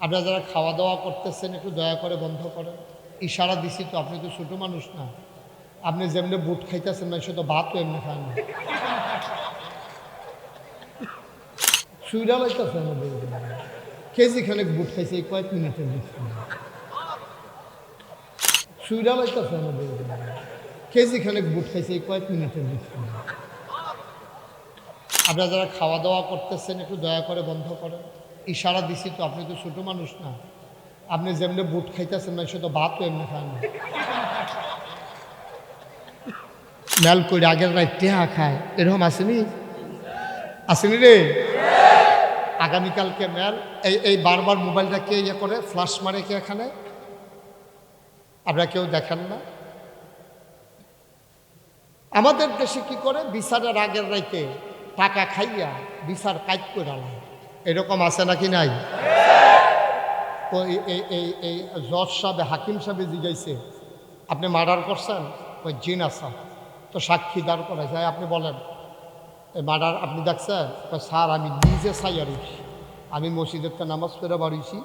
আপনারা যারা খাওয়া দাওয়া করতেছেন একটু দয়া করে বন্ধ করেন। ইশারা দিছি তো, আপনি তো ছোটো মানুষ না। আপনি যেমনি বুট খাইতেছেন না, সে তো ভাতও এমনি খান না। সুইরা লাইতেছে আমাদের কেজি খানেক বুট খাইছে এই কয়েক মিনিটের ভিতরে। সুইরা লাইতেছে আমাদের কেজি খানেক বুট খাইছে এই কয়েক মিনিটের ভিতরে। আপনারা যারা খাওয়া দাওয়া করতেছেন একটু দয়া করে বন্ধ করেন। ইশারা দিছি তো, আপনি তো ছোটো মানুষ না। আপনি যেমনি বুট খাইতেছেন না, সে তো ভাতও এমনি খান না। মেল করে আগের রাত টেহা খায়, এরকম আসেনি? আসেনি রে? আগামীকালকে মেল এই বারবার মোবাইলটা কে ইয়ে করে ফ্লাশ মারে কে এখানে? আপনারা কেউ দেখেন না? আমাদের দেশে কি করে, বিচারের আগের রাইতে টাকা খাইয়া বিচার কাজ করে আলায়, এরকম আছে নাকি নাই? এই জজ সাহেব হাকিম সাহেবে জিগাইছে, আপনি মার্ডার করছেন? ওই জিন আসা তো সাক্ষী দাঁড় করাইছে, আপনি বলেন এই মার্ডার আপনি দেখছেন? স্যার আমি নিজে চাইয়া রইছি, আমি মসজিদেরটা নামাজ পড়ে বাড়িয়েছি,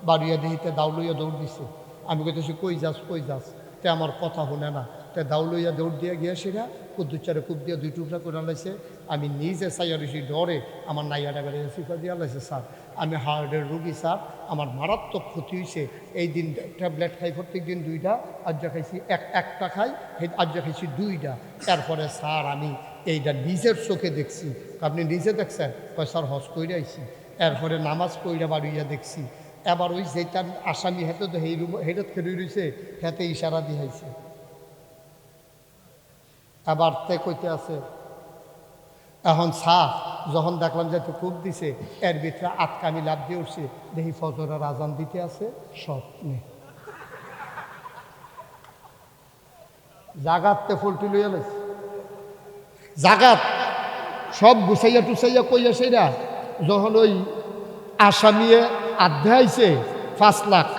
বাড়িয়ে দিতে দাউলইয়া দৌড় দিছে। আমি কইতেছি কই যাস, তে আমার কথা শুনে না, তে দাউলইয়া দৌড় দিয়ে গিয়েছি না, কুদ্দুচারে কূপ দিয়ে 2 টুকরা করে লাইছে। আমি নিজে চাইয়া রইছি ডরে, আমার নাইয়াটা বেড়ে সিফা দিয়া লাইছে। স্যার আমি হার্টের রুগী স্যার, আমার মারাত্মক ক্ষতি হয়েছে। এই দিন ট্যাবলেট খাই প্রত্যেক দিন 2টা, আজ খাইছি একটা খাই, আজ খাইছি 2টা। এরপরে স্যার আমি এইটা নিজের চোখে দেখছি। আপনি নিজে দেখছেন? কয় স্যার হজ কইরে আইছি, এরপরে নামাজ পইরা বাড়িয়া দেখছি। এবার ওই যেটা আসামি হেতে তো এই রুম হেডত খেলে রয়েছে, হেতে ইশারা দিয়েছে। এবার তে কইতে আছে এখন সাফ, যখন দেখলাম যে খুব দিছে, এর ভিতরে আটকামি লাভ দিয়ে উঠছে, দেখি ফজরের আজান দিতে আছে স্বপ্নে। জাগাতে ফুলটি লইয়া লাইছে, জাগাত সব গুছাইয়া টুসাইয়া কইয়া সেইরা যখন ওই আসামিয়ে আইছে 5 লাখ,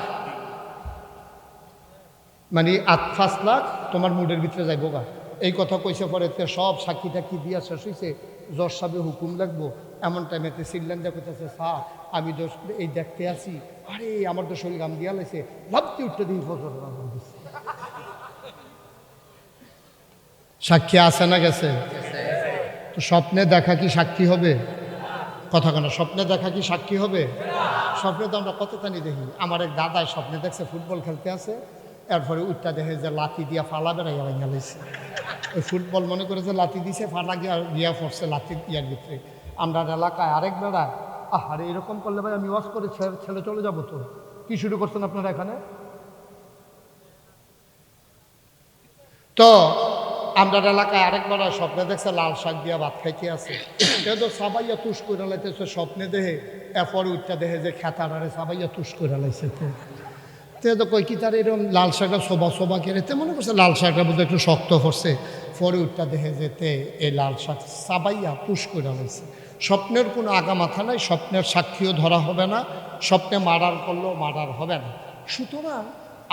মানে 5 লাখ তোমার মুডের ভিতরে যাইব গা, এই কথা কইছে। পরে সব সাক্ষী টাক্ষী দিয়া শেষ হয়েছে, জজ সাহেব হুকুম লাগবো। এমন টাইমেতে সিল্লান্ডা কইতেছে স্যার আমি তো এই দেখতে আসি, আরে আমার তো শরীর গাম দিয়া লাইছে, ভাবতে উঠতে দিই ফজর দিচ্ছে। সাক্ষী আছে না গেছে? তো স্বপ্নে দেখা কি সাক্ষী হবে? কথা কেন, স্বপ্নে দেখা কি সাক্ষী হবে? স্বপ্নে তো আমরা কতখানি দেখি। আমার এক দাদায় স্বপ্নে দেখছে ফুটবল খেলতে আছে, এরপরে উঠটা দেখে যে লাথি দিয়া ফালা বেড়াইয়া গেছে। ওই ফুটবল মনে করে যে লাথি দিছে, ফালা গিয়া পড়ছে লাথি ইয়ার ভিতরে। আমরা এলাকায় আরেক বেড়ায়, আরে এরকম করলে ভাই আমি ওয়াশ করে ছেলে চলে যাবো। তো কি শুরু করছেন আপনারা এখানে? তো আমরা এলাকায় আরেক বেড়ায় স্বপ্নে দেখছে লাল শাক দিয়া ভাত খাইতে আছে, এ তো সাবাইয়া তুষ করে লাইতেছে স্বপ্নে দেহে। এরপরে উঠটা দেখে যে খেতারে সাবাইয়া তুষ করে লাইছে। তে তো কই কি তার এরকম লাল শাকটা সোবা কেড়ে, তে মনে করছে লাল শাকটা বোধহয় একটু শক্ত পড়ছে। পরে উঠটা দেখে যেতে এই লাল শাক সাবাইয়া পুষ করে লাইছে। স্বপ্নের কোনো আগা মাথা নাই, স্বপ্নের সাক্ষীও ধরা হবে না, স্বপ্নে মার্ডার করলেও মার্ডার হবে না। সুতরাং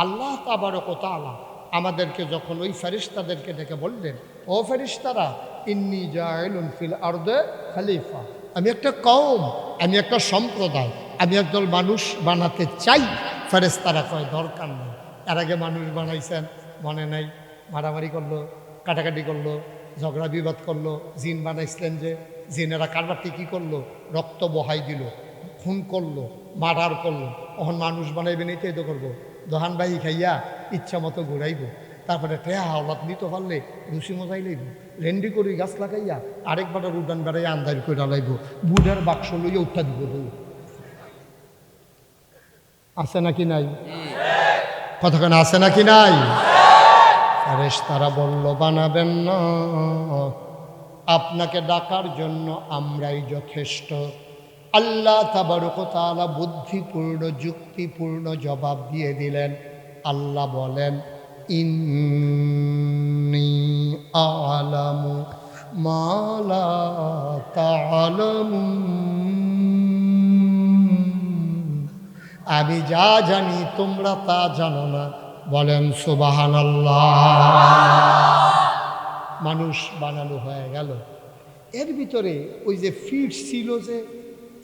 আল্লাহ তাবারক ওয়া তাআলা আমাদেরকে যখন ওই ফেরেশতাদেরকে ডেকে বললেন, ও ফেরেশতারা ইন্নী জাইলুন ফিল আরদে খলিফা, আমি একটা কওম, আমি একটা সম্প্রদায়, আমি একদল মানুষ বানাতে চাই। ফেরেশতারা কয় দরকার নেই, এর আগে মানুষ বানাইছেন মনে নাই, মারামারি করলো, কাটাকাটি করলো, ঝগড়া বিবাদ করলো, জিন বানাইছিলেন যে জিনেরা কারবারটি কী করলো, রক্ত বহাই দিল, খুন করলো, মার্ডার করলো, তখন মানুষ বানাইবেন, এটাই তো করবো। দহান বাহি খাইয়া ইচ্ছা মতো ঘুরাইব, তারপরে টেহা হাওলাত নিতে পারলে রুচি মজাই লইব, রেন্ডি করি গাছ লাগাইয়া আরেকবার উডান বেড়াইয়া আন্দাজ করে লাইব, বুধের বাক্স লইয়া উঠা দিব। আছে নাকি নাই? কতক্ষণ আছে নাকি নাই? ফেরেশতারা বলল বানাবেন না, আপনাকে ডাকার জন্য আমরাই যথেষ্ট। আল্লাহ তাবারক ওয়া তাআলা বুদ্ধিপূর্ণ যুক্তিপূর্ণ জবাব দিয়ে দিলেন। আল্লাহ বলেন ইন্নী আ'লামু মা লা তা'লামুন, আমি যা জানি তোমরা তা জানো না। বলেন সুবহানাল্লাহ। মানুষ বানানো হয়ে গেল। এর ভিতরে ওই যে ফিট ছিল যে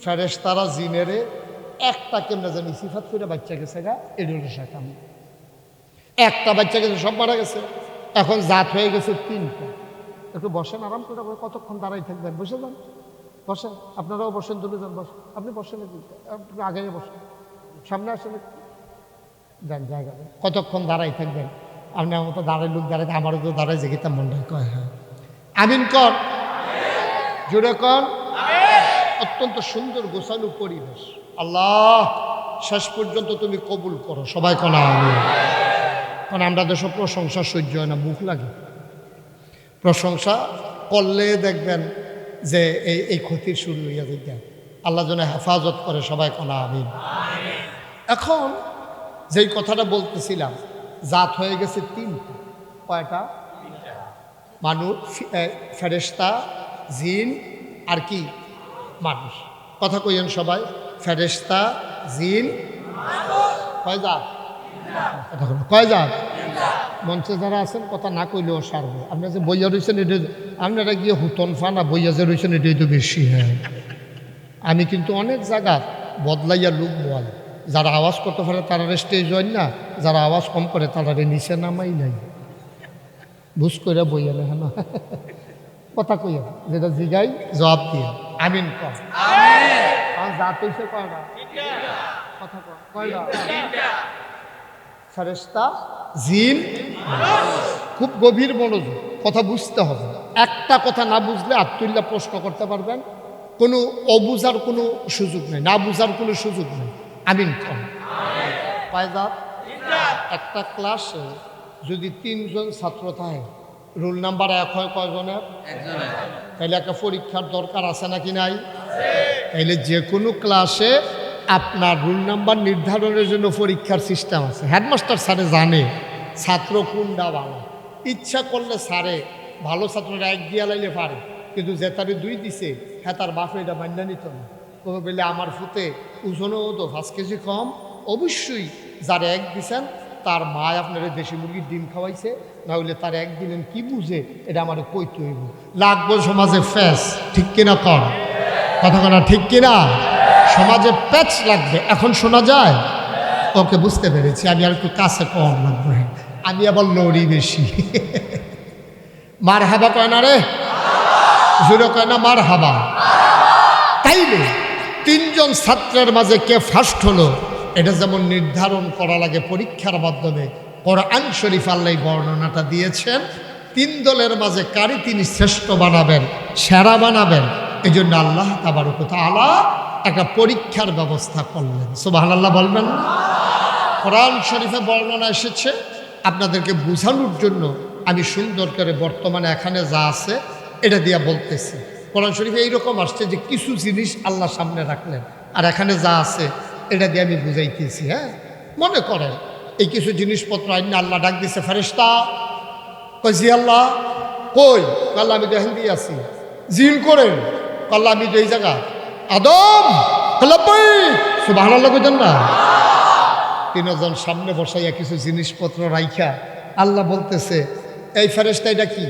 ফেরেশতারা জিনেরে একটা কেমনে জানি সিফাত করে বাচ্চা গেছে গা, এটা হলো শেখাম। একটা বাচ্চা গেছে, সব মারা গেছে। এখন জাত হয়ে গেছে 3টা। একটু বসেন, আরাম করে, কতক্ষণ দাঁড়াই থাকবেন? বসে যান, বসেন, আপনারাও বসেন, চলে যান, বসেন। আপনি বসেন, আপনি আগে বসেন, সামনে আসেন, যান জায়গা। কতক্ষণ দাঁড়াই থাকবেন? আপনি আমার তো দাঁড়াই, লোক দাঁড়াইতে, আমারও তো দাঁড়াই যেতাম মনটা কয়। হ্যাঁ, আমিন কর, জোরে কর। অত্যন্ত সুন্দর গোছানো পরিবেশ। আল্লাহ শেষ পর্যন্ত তুমি কবুল করো, সবাই কনা আমিন। কারণ আমরা দেশে প্রশংসা সহ্য হয় না, মুখ লাগে। প্রশংসা করলে দেখবেন যে এই ক্ষতির শুরু হইয়া যেতে। আল্লাহ যেন হেফাজত করে, সবাই কনা আমিন। এখন যেই কথাটা বলতেছিলাম, জাত হয়ে গেছে 3টা। কয়টা? মানুষ, ফেরেশতা, জিন আর কি মানুষ। কথা কইেন সবাই, ফেরেশতা, জিন, কয় জাত? কয় জাত? মঞ্চে যারা আছেন কথা না কইলেও সারবো। আপনারা যে বইয়া রয়েছেন, এটা আপনারা গিয়ে হুতন ফানা বইয়া যে রয়েছেন, এটাই তো বেশি। হ্যাঁ, আমি কিন্তু অনেক জায়গা বদলাইয়া লোক বল। যারা আওয়াজ করতে পারে তারা স্টেজ হয় না, যারা আওয়াজ কম করে তারা নিচে নামাই নাই। বুঝ করে বইয়া না, হ্যাঁ কথা কইয়া, যেটা জিগাই জবাব দিয়ে আমিন কর। জাত হইছে কয়টা? কথা কয়টা? ফেরেশতা, জিন। খুব গভীর মনোযোগ, কথা বুঝতে হবে। একটা কথা না বুঝলে আত্মুল্লাহ প্রশ্ন করতে পারবেন, কোনো অবুঝার কোনো সুযোগ নেই, না বুঝার কোনো সুযোগ নেই। আমিন কর। পায়জাত একটা ক্লাসে যদি 3 জন ছাত্র থাকে, রোল নাম্বার 1 হয় কয়জনের? তাইলে একটা পরীক্ষার দরকার আছে নাকি নাই? তাইলে যে কোনো ক্লাসে আপনার রোল নাম্বার নির্ধারণের জন্য পরীক্ষার সিস্টেম আছে। হেডমাস্টার স্যারে জানে ছাত্র কোনটা ভালো। ইচ্ছা করলে স্যারে ভালো ছাত্ররা 1 দিয়া লাইলে পারে, কিন্তু যে তারে 2 দিছে হ্যাঁ তার বাপে এটা মান্য নিত না। তবে বলে আমার ফুতে ওজনও তো 5 কেজি কম। অবশ্যই যার 1 দিছেন তার মা আপনার দেশি মুরগির ডিম খাওয়াইছে, না হইলে তার 1 দিলেন কি বুঝে, এটা আমার কইতে হইব। লাগবো সমাজে ফ্যাস, ঠিক কিনা কর? কথা না ঠিক কিনা? সমাজে প্যাচ লাগবে। এখন শোনা যায়? ওকে, বুঝতে পেরেছি। আমি আর একটু কাছে কম লাগবে, আমি আবার লড়ি বেশি। মার হাবা কয় না রে, জোরে কয় না মার হাবা। তাইলে 3 জন ছাত্রের মাঝে কে ফার্স্ট হলো, এটা যেমন নির্ধারণ করা লাগে পরীক্ষার মাধ্যমে, কোরআন শরীফ আল্লাহ বর্ণনাটা দিয়েছেন। 3 দলের মাঝে কারি তিনি শ্রেষ্ঠ বানাবেন, সেরা বানাবেন, এই জন্য আল্লাহ তাবারক ওয়া তাআলা একটা পরীক্ষার ব্যবস্থা করলেন। সুবহানাল্লাহ বলবেন না? কোরআন শরীফে বর্ণনা এসেছে, আপনাদেরকে বোঝানোর জন্য আমি সুন্দর করে বর্তমানে এখানে যা আছে এটা দিয়ে বলতেছি। কোরআন শরীফে এইরকম আসছে যে কিছু জিনিস আল্লাহ সামনে রাখলেন, আর এখানে যা আছে এটা দিয়ে আমি বুঝাইতেছি। হ্যাঁ, মনে করেন এই কিছু জিনিসপত্র আইন আল্লাহ ডাক দিছে, ফেরেশতা কই জি আল্লাহ কই? আল্লাহ আমি দেখেন দিয়ে আছি। জিন করেন? আল্লাহ আমি এই জায়গা। আদম সুবহানাল্লাহ কইতেন না? 3 জন সামনে বসাইয়া কিছু জিনিসপত্র রাইখা আল্লাহ বলতেছে, এই ফেরেশতা এটা কি?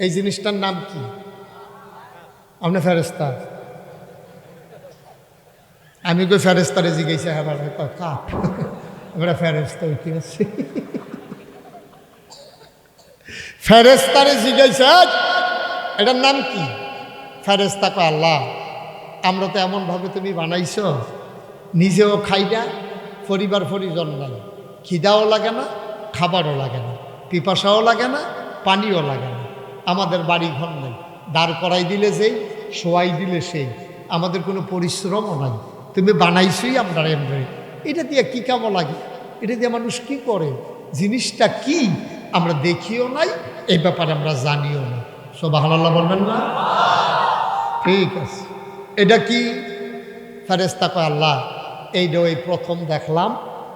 এই জিনিসটার নাম কি? আপনি ফেরেশতা? আমি কই ফেরেশতারে জিজ্ঞাসা, হ্যাঁ কাঠ। আমরা ফেরেশতা উঠে আসছি। ফেরেশতারে জিজ্ঞাসা এটার নাম কি? ফেরেশতা কয়, আল্লাহ আমরা তো এমনভাবে তুমি বানাইছো, নিজেও খাই না, পরিবার পরিজন নাই, খিদাও লাগে না, খাবারও লাগে না, পিপাসাও লাগে না, পানিও লাগে না, আমাদের বাড়ি ঘর নাই, দাঁড় করাই দিলে যেই, শোয়াই দিলে সেই, আমাদের কোনো পরিশ্রমও নাই, তুমি বানাইছই আমরা এমনি। এটা দিয়ে কী কেমন লাগে? এটা দিয়ে মানুষ কি করে? জিনিসটা কি আমরা দেখিও নাই, এই ব্যাপারে আমরা জানিও না। সুবহানাল্লাহ বলবেন না? ঠিক আছে, এটা কি? ফেরেশতা কয়, আল্লাহ এইটা ওই প্রথম দেখলাম,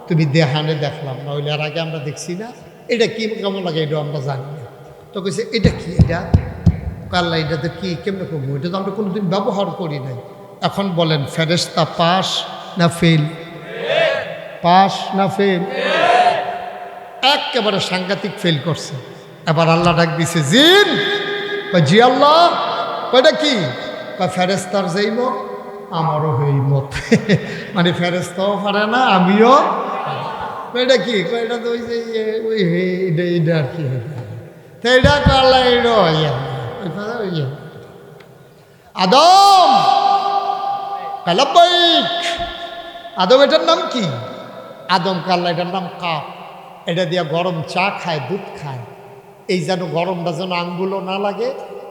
তুমি দেহানে দেখলাম, না হইলে আর আগে আমরা দেখছি না। এটা কি কেমন লাগে এটাও আমরা জানি না। তো কইছে এটা কি? এটা আল্লাহ এটাতে কি কেমনে করবো? এটা তো আমরা কোনোদিন ব্যবহার করি নাই। এখন বলেন ফেরেশতা পাস না ফেল? পাস না ফেল? একেবারে সাংঘাতিক ফেল করছে। এবার আল্লাহ ডাক দিছে, জিন। জি আল্লাহ। কয়টা কি? ফেরেশতার যেই মত আমারও এই মত মানে ফেরেস্তাও পারে না আমিও এটা কি এটা তো ওই যে ওই এইটা আর কি তো এটা করলে আদম কালাব্বাইক আদম এটার নাম কি আদম কাল্লা এটার নাম কাপ এটা দিয়া গরম চা খায় দুধ খায় এই যেন গরমটা যেন আঙ্গুলও না লাগে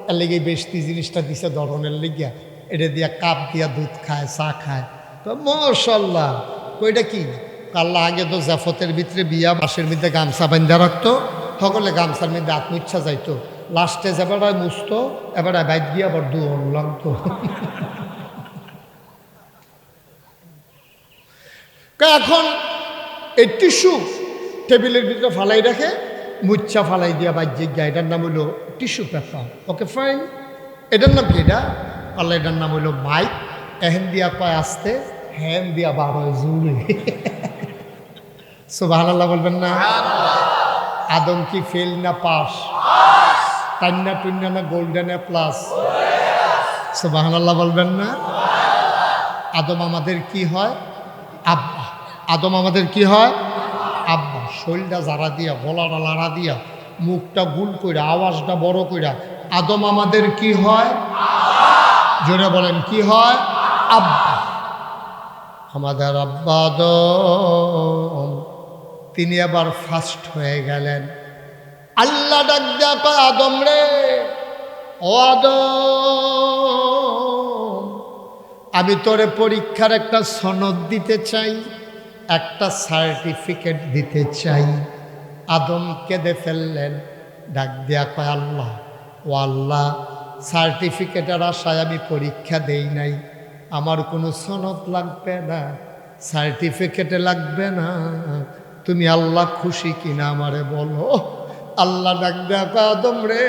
এর লেগে বেশি জিনিসটা দিছে ধরনের লেগিয়া এটা দিয়া কাপ দিয়া দুধ খায় চা খায় তো মাশাআল্লাহ ওইটা কি কাল্লা আগে তো জাফতের ভিতরে বিয়া বাঁশের মধ্যে গামছা বান্ধা রাখতো সকলে গামছার মধ্যে আত্মইচ্ছা যাইতো লাস্টে এবারে মুছতো এবারে বাইক দিয়ে আবার দুয়ন লাগতো এখন এই টিস্যু টেবিলের ভিতরে ফালাই রাখে মুচ্ছা ফালাই দিয়া বাহ্যিক গায়ে এটার নাম হলো টিস্যু পেপার ওকে ফাইন এটার নাম কি এটা আল্লাহ এটার নাম হলো মাইক এহেন দিয়া কয় আসতে হ্যান দিয়া বার হয় জুড়ে সুবহানাল্লাহ বলবেন না আদম কি ফেল না পাস টান্না টুন্না না গোল্ডেনে প্লাস সুবহানাল্লাহ বলবেন না আদম আমাদের কি হয় আব্বা আদম আমাদের কি হয় আব্বা শরীরটা জারা দিয়া গলাটা লাড়া দিয়া মুখটা গুল কইরা আওয়াজটা বড় কইরা আদম আমাদের কি হয় জোরে বলেন কি হয় আব্বা আমাদের আব্বা আদম তিনি আবার ফার্স্ট হয়ে গেলেন আল্লাহ ডাক দিয়া কয় আদম রে ও আদম আমি তোরে পরীক্ষার একটা সনদ দিতে চাই একটা সার্টিফিকেট দিতে চাই আদম কেঁদে ফেললেন ডাক দিয়া কয় আল্লাহ ও আল্লাহ সার্টিফিকেটের আশায় আমি পরীক্ষা দেই নাই আমার কোনো সনদ লাগবে না সার্টিফিকেটে লাগবে না তুমি আল্লাহ খুশি কিনা আমারে বলো আল্লাহ ডাক দিয়া কয় আদম রে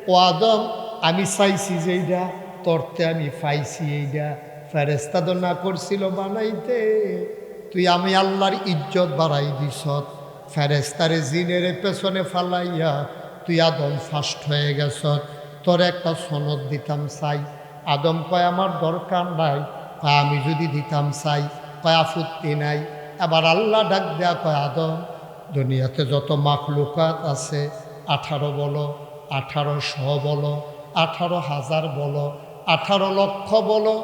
ও আদম আমি চাইছি যে এইটা তরতে আমি পাইছি এইটা ফেরেস্তা তো না করছিল বানাইতে তুই আমি আল্লাহর ইজ্জত বাড়াই দিস ফেরেস্তারে জিনের পেছনে ফালাইয়া তুই আদম ফার্স্ট হয়ে গেছ তোর একটা সনদ দিতাম চাই আদম কয় আমার দরকার নাই কয় আমি যদি দিতাম চাই কয় আপত্তি নাই আবার আল্লাহ ডাক দেয়া কয় আদম দুনিয়াতে যত মাখলুকাত আছে 18 বলো 1800 বলো 18,000 বলো 18 লক্ষ বলো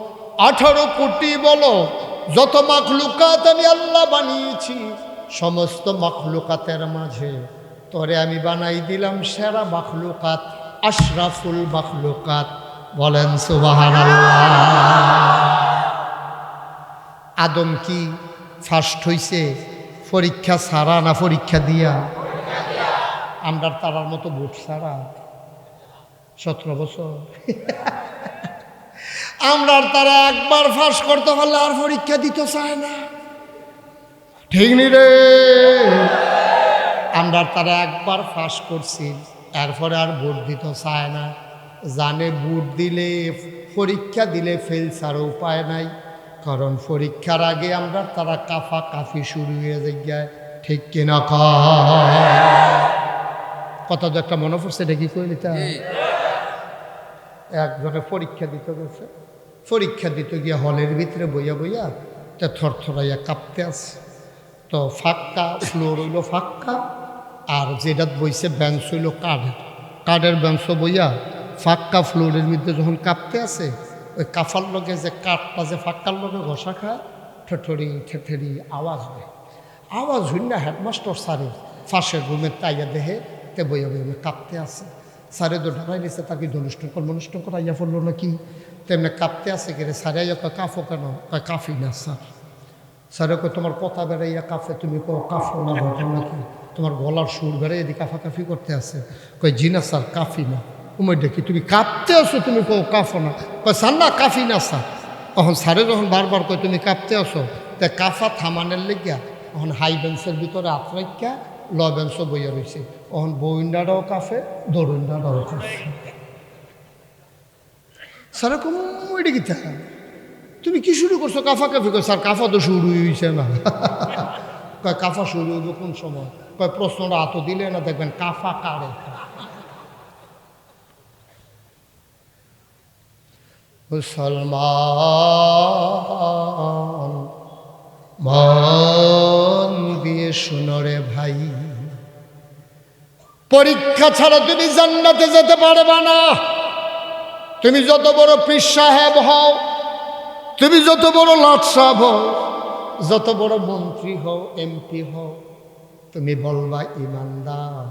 18 কোটি বলো যত মাখলুকাত আমি আল্লাহ বানিয়েছি সমস্ত মাখলুকাতের মাঝে তোরে আমি বানাই দিলাম সেরা মাখলুকাত আশরাফুল মাখলুকাত বলেন সুবহানাল্লাহ আদম কি ফার্স্ট হইছে পরীক্ষা ছাড়া না পরীক্ষা দিয়া আমরা তারার মতো ভোট ছাড়া 17 বছর আমরা তারা একবার ফাঁস করতে পারলে আর পরীক্ষা দিতে চায় না ঠিক নি রে আমরা তারা একবার ফাঁস করছি এরপরে আর ভোট দিতে চায় না জানে ভোট দিলে পরীক্ষা দিলে ফেল ছাড়া উপায় নাই কারণ পরীক্ষার আগে আমরা তারা কাফা কাফি শুরু হয়ে যায় ঠিক কিনা কথা তো একটা মনে পড়ছে এটা কি কইলি তা একজনে পরীক্ষা দিতে গেছে পরীক্ষা দিতে গিয়ে হলের ভিতরে বইয়া বইয়া তা থরথরাইয়া কাঁপতে আছে তো ফাঁকা ফ্লোর হইল ফাঁকা আর যেটা বইছে বেঞ্চ হইল কাঠের বেঞ্চ বইয়া ফাঁকা ফ্লোরের মধ্যে যখন কাঁপতে আছে ওই কাফার লগে যে কাঠটা যে ফাঁকার লগে ঘষা খায় ঠেঠরি ঠেঠেরি আওয়াজ হয় আওয়াজ হইল না হেডমাস্টার স্যারে ফাঁসের রুমের তাইয়া দেহে তে বইয়া বইয়া কাঁপতে আছে স্যারে তো ঢাকাই নিচ্ছে তাকে ধনুষ্ট কর আইয়া পড়লো নাকি তেমনি কাঁপতে আছে কেরে স্যারে আইয়া কয় কাফো কেন কয় কাফি না স্যার স্যারে কয় তোমার কথা বেড়াইয়া কাফে তুমি কো কাফো না ঘটনা নাকি তোমার গলার সুর বেড়ে এদিকে কাফাকাফি করতে আছে কয় জি না স্যার কাফি না উমের দেখি তুমি কাঁপতে আসো তুমি কো কাফো না কয় স্যার না কাফি না স্যার তখন স্যারে যখন বারবার কয় তুমি কাঁপতে আসো তা কাফা থামানের লেগিয়া তখন হাই বেঞ্চের ভিতরে আত্রাইকা ল বেঞ্চ বইয়া রয়েছে তখন বইন্ডাটাও কাফে দরুন্ডাটাও কাফে স্যার কম ওইটা কি থাকা তুমি কি শুরু করছো কাফা কাফি কয় স্যার কাফা তো শুরু হয়েছে না কয় কাফা শুরু হইব কোন সময় কয় প্রশ্নটা হাতও দিলে না দেখবেন কাফা কারে মুসলমান মন দিয়ে শুনো রে ভাই, পরীক্ষা ছাড়া তুমি জান্নাতে যেতে পারবে না। তুমি যত বড় পীর সাহেব হও, তুমি যত বড় লাট সাহেব হও, যত বড় মন্ত্রী হও, এমপি হও, তুমি বলবা ইমানদার,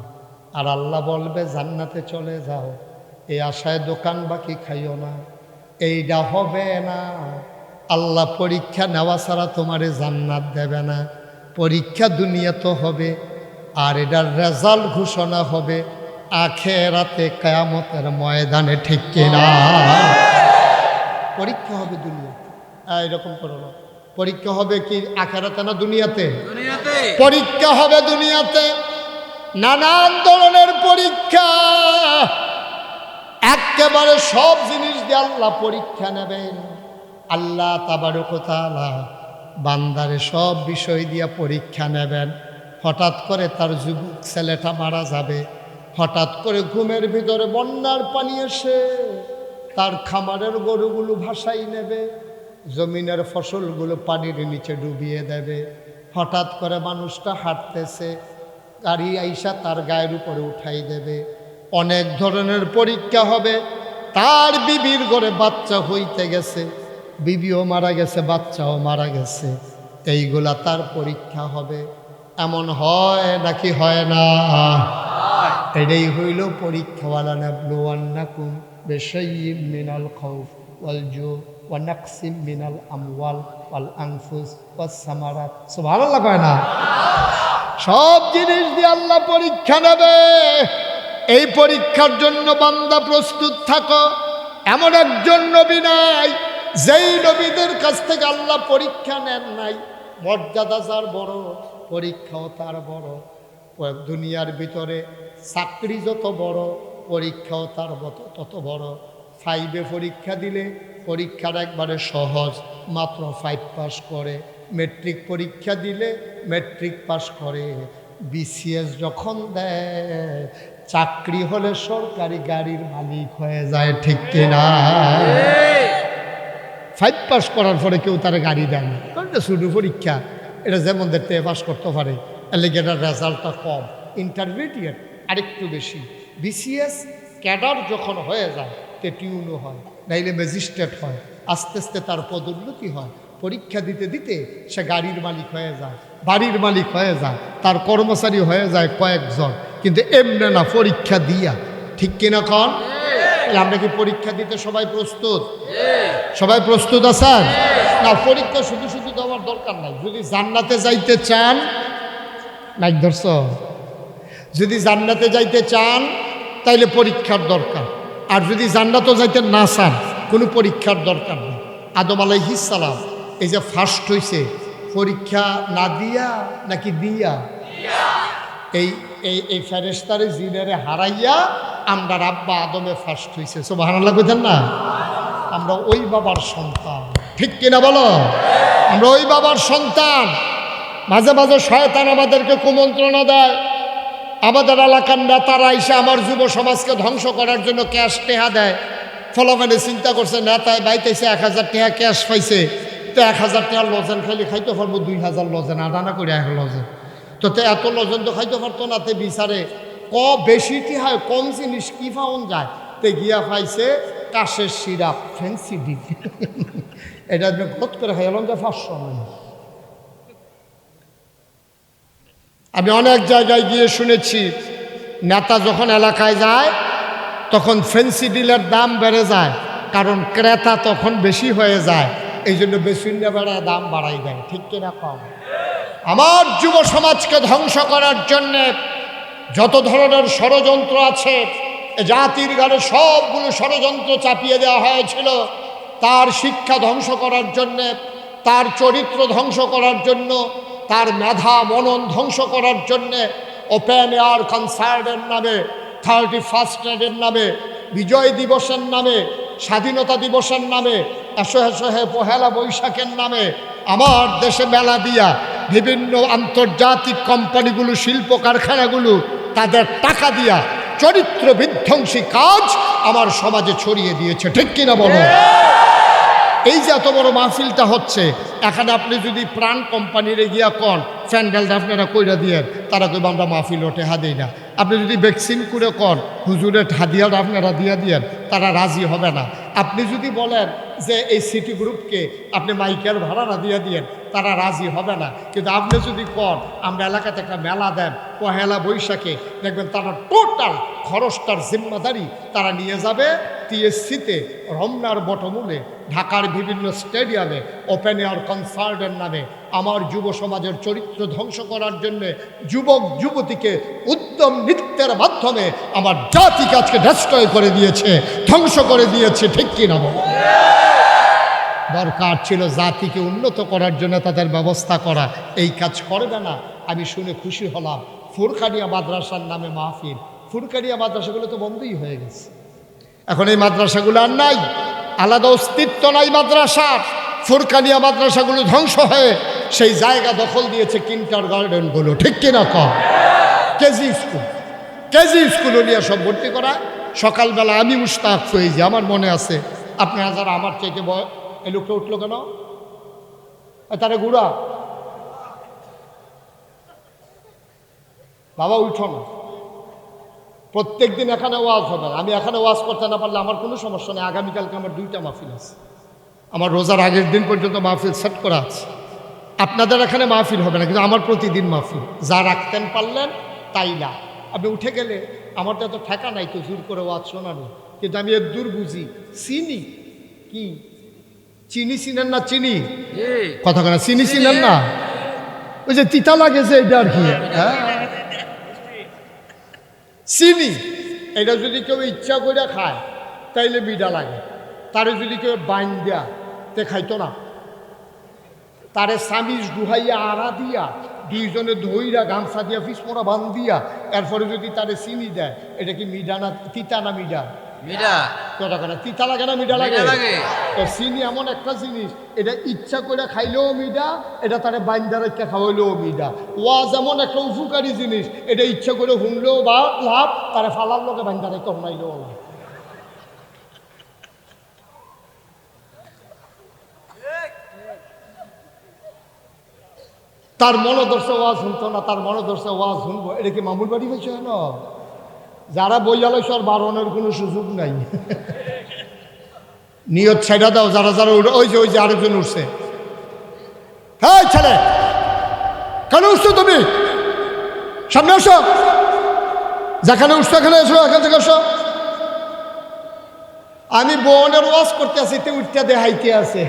আর আল্লাহ বলবে জান্নাতে চলে যাও, এই আশায় দোকান বাকি খাইও না, এইটা হবে না। আল্লাহ পরীক্ষা নেওয়া ছাড়া তোমারে জান্নাত দেবে না। পরীক্ষা দুনিয়া তো হবে, আর এটার রেজাল্ট ঘোষণা হবে আখিরাতে কিয়ামতের ময়দানে, ঠিক কিনা? পরীক্ষা হবে দুনিয়াতে, এরকম করো না। পরীক্ষা হবে কি আখিরাতে না দুনিয়াতে? পরীক্ষা হবে দুনিয়াতে, নানান ধরনের পরীক্ষা। একেবারে সব জিনিস দিয়ে আল্লাহ পরীক্ষা নেবেন। আল্লাহ তাবারক ওয়া তাআলা বান্দারে সব বিষয় দিয়ে পরীক্ষা নেবেন। হঠাৎ করে তার যুবক ছেলেটা মারা যাবে, হঠাৎ করে ঘুমের ভিতরে বন্যার পানি এসে তার খামারের গরুগুলো ভাসাই নেবে, জমিনের ফসলগুলো পানির নিচে ডুবিয়ে দেবে। হঠাৎ করে মানুষটা হাঁটতেছে, গাড়ি আইসা তার গায়ের উপরে উঠাই দেবে। অনেক ধরনের পরীক্ষা হবে। তার বিবির ঘরে বাচ্চা হইতে গেছে, বিবিও মারা গেছে, বাচ্চাও মারা গেছে, এইগুলা তার পরীক্ষা হবে। এমন হয় নাকি হয় না? এটাই হইল পরীক্ষা। ওয়ালা নাবলুওয়ান্নাকুম বিশাইইম মিনাল খাউফ ওয়াল জু ওয়া নাকসিম মিনাল আমওয়াল ওয়াল আনফুস ওয়াস সামারাত। সুবহানাল্লাহ কয় না? সব জিনিস দিয়ে আল্লাহ পরীক্ষা নেবে। এই পরীক্ষার জন্য বান্দা প্রস্তুত থাকো। এমন একজন নবী নাই যেই নবীদের কাছ থেকে আল্লাহ পরীক্ষা নেন নাই। মর্যাদা যার বড়, পরীক্ষাও তার বড়। দুনিয়ার ভিতরে চাকরি যত বড়, পরীক্ষাও তার তত বড়। 5-এ পরীক্ষা দিলে পরীক্ষার একবারে সহজ, মাত্র 5 পাস করে। মেট্রিক পরীক্ষা দিলে মেট্রিক পাস করে। বিসিএস যখন দেয়, চাকরি হলে সরকারি গাড়ির মালিক হয়ে যায়, ঠিক কিনা? 5 পাস করার পরে কেউ তার গাড়ি দেয় না, কারণ এটা শুধু পরীক্ষা। এটা যেমন দেখতে পাস করতে পারে, এলিগেটার রেজাল্টটা কম। ইন্টারমিডিয়েট আরেকটু বেশি। বিসিএস ক্যাডার যখন হয়ে যায়, টিউনও হয়, নাইলে ম্যাজিস্ট্রেট হয়। আস্তে আস্তে তার পদোন্নতি হয়। পরীক্ষা দিতে দিতে সে গাড়ির মালিক হয়ে যায়, বাড়ির মালিক হয়ে যায়, তার কর্মচারী হয়ে যায় কয়েকজন। কিন্তু এমনি না, পরীক্ষা দিয়া, ঠিক কিনা কন? আমরা কি পরীক্ষা দিতে সবাই প্রস্তুত? সবাই প্রস্তুত আছেন না? পরীক্ষা শুধু শুধু দেওয়ার দরকার নাই। যদি জান্নাতে যাইতে চান, লাইক ধরছ, যদি জান্নাতে যাইতে চান তাইলে পরীক্ষার দরকার। আর যদি জান্নাতও যাইতে না চান, কোনো পরীক্ষার দরকার নেই। আদম আলাইহিস সালাম এই যে ফার্স্ট হইছে, পরীক্ষা না দিয়া নাকি দিয়া? এই এই এই ফেরেশতারে জিনেরে হারাইয়া আমরা আব্বা আদমে ফার্স্ট হইছে। সুবহানাল্লাহ কইতেন না? আমরা ওই বাবার সন্তান, ঠিক কিনা বলো? আমরা ওই বাবার সন্তান। মাঝে মাঝে শয়তান আমাদেরকে কুমন্ত্রণা দেয়। আমাদের এলাকার নেতারা এসে আমার যুব সমাজকে ধ্বংস করার জন্য ক্যাশ টেহা দেয়। ফলমানে চিন্তা করছে, নেতায় বাইতেছে 1000 টাকা ক্যাশ পাইছে, তো 1000 টাকার লজেন খাইলে খাইতে পারবো 2000 লজেন, আদানা করে 1 লজেন। তো এত লজেন তো খাইতে পারতো না। তে বিচারে বেশিটি হয়, কম জিনিস কি পাওয়া যায়, তে গিয়া পাইছে কাশের সিরাপ, ফ্যান্সি ডিপ। এটা গত করে খাইলাম যে 500 মানে। আমি অনেক জায়গায় গিয়ে শুনেছি, নেতা যখন এলাকায় যায় তখন ফ্যান্সি ডিলের দাম বেড়ে যায়, কারণ ক্রেতা তখন বেশি হয়ে যায়। এই জন্য বেসিন্ডা বেড়ায় দাম বাড়াই দেয়, ঠিক কিনা কম? আমার যুব সমাজকে ধ্বংস করার জন্যে যত ধরনের ষড়যন্ত্র আছে, জাতির গানে সবগুলো ষড়যন্ত্র চাপিয়ে দেওয়া হয়েছিল। তার শিক্ষা ধ্বংস করার জন্যে, তার চরিত্র ধ্বংস করার জন্য, তার মেধা মনন ধ্বংস করার জন্যে ওপেন এয়ার কনসার্টের নামে, 31st নাইটের নামে, বিজয় দিবসের নামে, স্বাধীনতা দিবসের নামে, এসে পহেলা বৈশাখের নামে আমার দেশে মেলা দিয়া বিভিন্ন আন্তর্জাতিক কোম্পানিগুলো, শিল্প কারখানাগুলো তাদের টাকা দিয়া চরিত্র বিধ্বংসী কাজ আমার সমাজে ছড়িয়ে দিয়েছে, ঠিক কিনা বলো? এই যে এত বড় মাহফিলটা হচ্ছে, এখানে আপনি যদি প্রাণ কোম্পানিরে গিয়া কন প্যান্ডেলটা আপনারা কইরা দিয়েন, তারা কইব আমরা মাহফিল ওঠে হাদিই না। আপনি যদি ভ্যাকসিন করে কন হুজুরের হাদিয়াটা আপনারা দিয়া দিয়েন, তারা রাজি হবে না। আপনি যদি বলেন যে এই সিটি গ্রুপকে আপনি মাইকের ভাড়াটা দিয়ে দিয়েন, তারা রাজি হবে না। কিন্তু আপনি যদি কন আমরা এলাকাতে একটা মেলা দেন পহেলা বৈশাখে, দেখবেন তারা টোটাল খরচটার জিম্মাদারি তারা নিয়ে যাবে টিএসসিতে, রমনার বটমূলে, ঢাকার বিভিন্ন স্টেডিয়ামে ওপেন এয়ার কনসার্টের নামে আমার যুব সমাজের চরিত্র ধ্বংস করার জন্যে যুবক যুবতীকে উদ্যম নৃত্যের মাধ্যমে আমার জাতিকে আজকে ডেস্ট্রয় করে দিয়েছে, ধ্বংস করে দিয়েছে। ঠিক কিনা বল? দরকার ছিল জাতিকে উন্নত করার জন্য তাদের ব্যবস্থা করা, এই কাজ করবে না। আমি শুনে খুশি হলাম ফুরকানিয়া মাদ্রাসার নামে মাহফিল। ফুরকানিয়া মাদ্রাসাগুলো তো বন্ধই হয়ে গেছে, এখন এই মাদ্রাসাগুলো আর নাই, আলাদা অস্তিত্ব নাই মাদ্রাসার। ফুরকানিয়া মাদ্রাসাগুলো ধ্বংস হয়ে সেই জায়গা দখল দিয়েছে কিন্টার গার্ডেনগুলো। ঠিক কিনা কম? কেজি স্কুল নিয়ে সব ভর্তি করা। সকালবেলা আমি মুশতাক ফয়েজি, আমার মনে আছে, আপনারা যারা আমার চাইতে এই লোকটা উঠলো কেন? তারে গুড়া বাবা উঠো না, প্রত্যেক দিন এখানে ওয়াজ হবে না। আমি এখানে ওয়াজ করতে না পারলে আমার কোনো সমস্যা নেই। আগামীকালকে আমার 2টা মাহফিল আছে, আমার রোজার আগের দিন পর্যন্ত মাহফিল সেট করা আছে। আপনাদের এখানে মাহফিল হবে না, কিন্তু আমার প্রতিদিন মাহফিল। যা রাখতেন পারলেন তাই না। আপনি উঠে গেলে আমার তো এত ঠেকা নাই তো জোর করে ওয়াজ শোনানো, কিন্তু আমি এর দূর বুঝি। চিনি কি? চিনি চিনেন না? চিনি কথা কেন? চিনি চিনেন না? ওই যে তিতা লাগে যে এটা আর কি, হ্যাঁ চিনি। এটা যদি কেউ ইচ্ছা করে খায় তাইলে বিডা লাগে, তারে যদি কেউ বাইন দেয়া তে খাইতো না। তারে সামিজ গুহাইয়া আড়া দিয়া দুইজনে ধইরা গামছা দিয়া ফিসমোড়া বান দিয়া এরপরে যদি তারে চিনি দেয়, এটা কি মিডা না তিতা? না মিডা? মিডা। কথা কেন? তিতা লাগে না মিডা লাগে? চিনি এমন একটা জিনিস, এটা ইচ্ছা করে খাইলেও মিডা, এটা তারে বাইন্দা রেখা খাওয়াইলেও মিডা। ওয়াজ এমন একটা উপকারী জিনিস, এটা ইচ্ছা করে শুনলেও বা লাভ, তারে ফালার লোকে বাইন্দা রেখা শুনাইলেও লাভ। তার মনোদর্শে ওয়াজ শুনতো না, তার মনোদর্শে ওয়াজ শুনবো, এটা কি মামুর বাড়ি হয়েছে? না, যারা বইয়ালয় আর বারণের কোনো সুযোগ নাই। নিয়ত ছেড়া দাও। যারা যারা ওই যে আরেকজন উঠছে, হ্যাঁ ছেলে কেন উঠছো তুমি? সামনে আসো, যেখানে উঠছো এখানে এসো, এখান থেকে আসো। আমি বোনের ওয়াজ করতে আছি, তে উঠতে দেখাইতে আছে।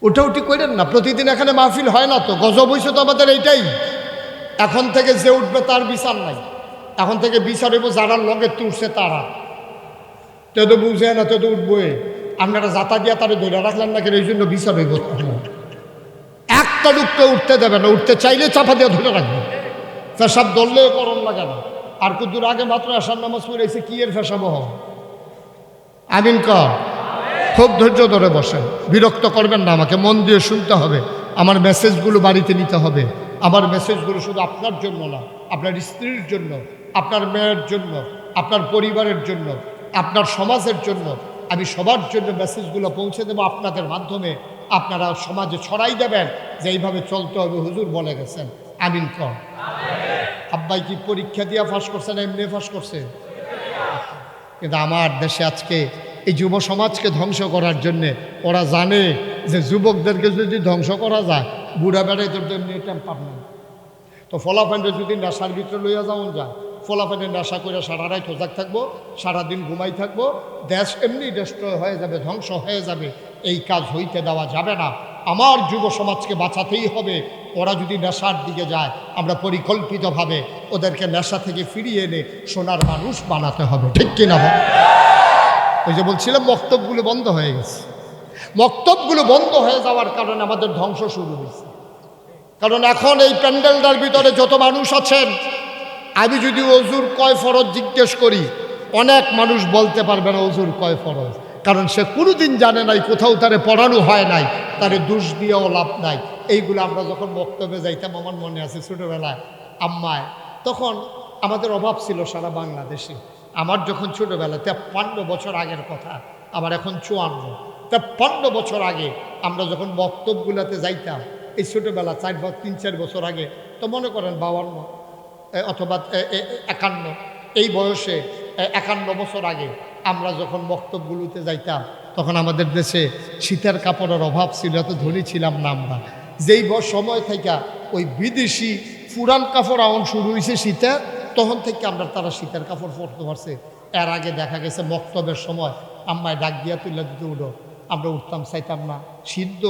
উঠাউঠি করেন না, প্রতিদিন এখানে মাহফিল হয় না তো। গজব হইছে তো আমাদের এইটাই। এখন থেকে যে উঠবে তার বিচার নাই, এখন থেকে বিচার হইব যারা লগে তুলছে তারা। তো তো বুঝে না, তো তো উঠবই। আপনারা যাতা দিয়া তারা ধরে রাখলেন না কেন? এই জন্য বিচার হইব। একটা ডুবকে উঠতে দেবে না, উঠতে চাইলে চাপা দিয়ে ধরে রাখবে। ফেসাব ধরলেও করণ লাগে না। আর কুদুর আগে মাত্র আসার নামাজ পড়েছে, কি এর ফেসাব হয়? আমিন কর। খুব ধৈর্য ধরে বসেন, বিরক্ত করবেন না আমাকে, মন দিয়ে শুনতে হবে। আমার মেসেজগুলো বাড়িতে নিতে হবে। আমার মেসেজগুলো শুধু আপনার জন্য না, আপনার স্ত্রীর জন্য, আপনার মেয়ের জন্য, আপনার পরিবারের জন্য, আপনার সমাজের জন্য। আমি সবার জন্য মেসেজগুলো পৌঁছে দেবো আপনাদের মাধ্যমে। আপনারা সমাজে ছড়াই দেবেন যে এইভাবে চলতে হবে, হুজুর বলে গেছেন। আমিন কর। আব্বাই কি পরীক্ষা দিয়ে ফাঁস করছে না এমনি ফাঁস করছে? কিন্তু আমার দেশে আজকে এই যুব সমাজকে ধ্বংস করার জন্যে ওরা জানে যে যুবকদেরকে যদি ধ্বংস করা যায়, বুড়া বেড়াই তোর এমনি টেম্পার নেই। তো ফলাফান্ডে যদি নেশার ভিতরে লইয়া যাওয়া যায়, ফলাফান্ডে নেশা করে সারা রাত হোজাক থাকবো, সারাদিন ঘুমাই থাকবো, দেশ এমনি ডিস্ট্রয় হয়ে যাবে, ধ্বংস হয়ে যাবে। এই কাজ হইতে দেওয়া যাবে না। আমার যুব সমাজকে বাঁচাতেই হবে। ওরা যদি নেশার দিকে যায়, আমরা পরিকল্পিতভাবে ওদেরকে নেশা থেকে ফিরিয়ে এনে সোনার মানুষ বানাতে হবে। ঠিক কিনা? ওই যে বলছিলাম বক্তব্যগুলো বন্ধ হয়ে গেছে। বক্তব্যগুলো বন্ধ হয়ে যাওয়ার কারণে আমাদের ধ্বংস শুরু হয়েছে। কারণ এখন এই প্যান্ডেলটার ভিতরে যত মানুষ আছেন, আমি যদি অজুর কয় ফরজ জিজ্ঞেস করি, অনেক মানুষ বলতে পারবে না অজুর কয় ফরজ। কারণ সে কোনোদিন জানে নাই, কোথাও তারে পড়ানো হয় নাই, তারে দোষ দিয়েও লাভ নাই। এইগুলো আমরা যখন বক্তব্যে যাইতাম, আমার মনে আছে ছোটোবেলায় আম্মায়, তখন আমাদের অভাব ছিল সারা বাংলাদেশে। আমার যখন ছোটোবেলা 53 বছর আগের কথা, আবার এখন 54। 53 বছর আগে আমরা যখন বক্তব্যগুলোতে যাইতাম, এই ছোটোবেলা 3-4 বছর আগে, তো মনে করেন 52 অথবা 51, এই বয়সে 51 বছর আগে আমরা যখন বক্তব্যগুলোতে যাইতাম, তখন আমাদের দেশে শীতের কাপড়ের অভাব ছিল, এত ধনী ছিলাম না আমরা। যেই সময় থেকে ওই বিদেশি পুরান কাপড় আউন শুরু হয়েছে শীতের, তখন থেকে আমরা তারা শীতের কাপড় পরতে পারছে। এর আগে দেখা গেছে মক্তবের সময় আম্মায় ডাক দিয়া তুলে দিতে উঠো, আমরা উঠতাম, চাইতাম না, সিদ্ধ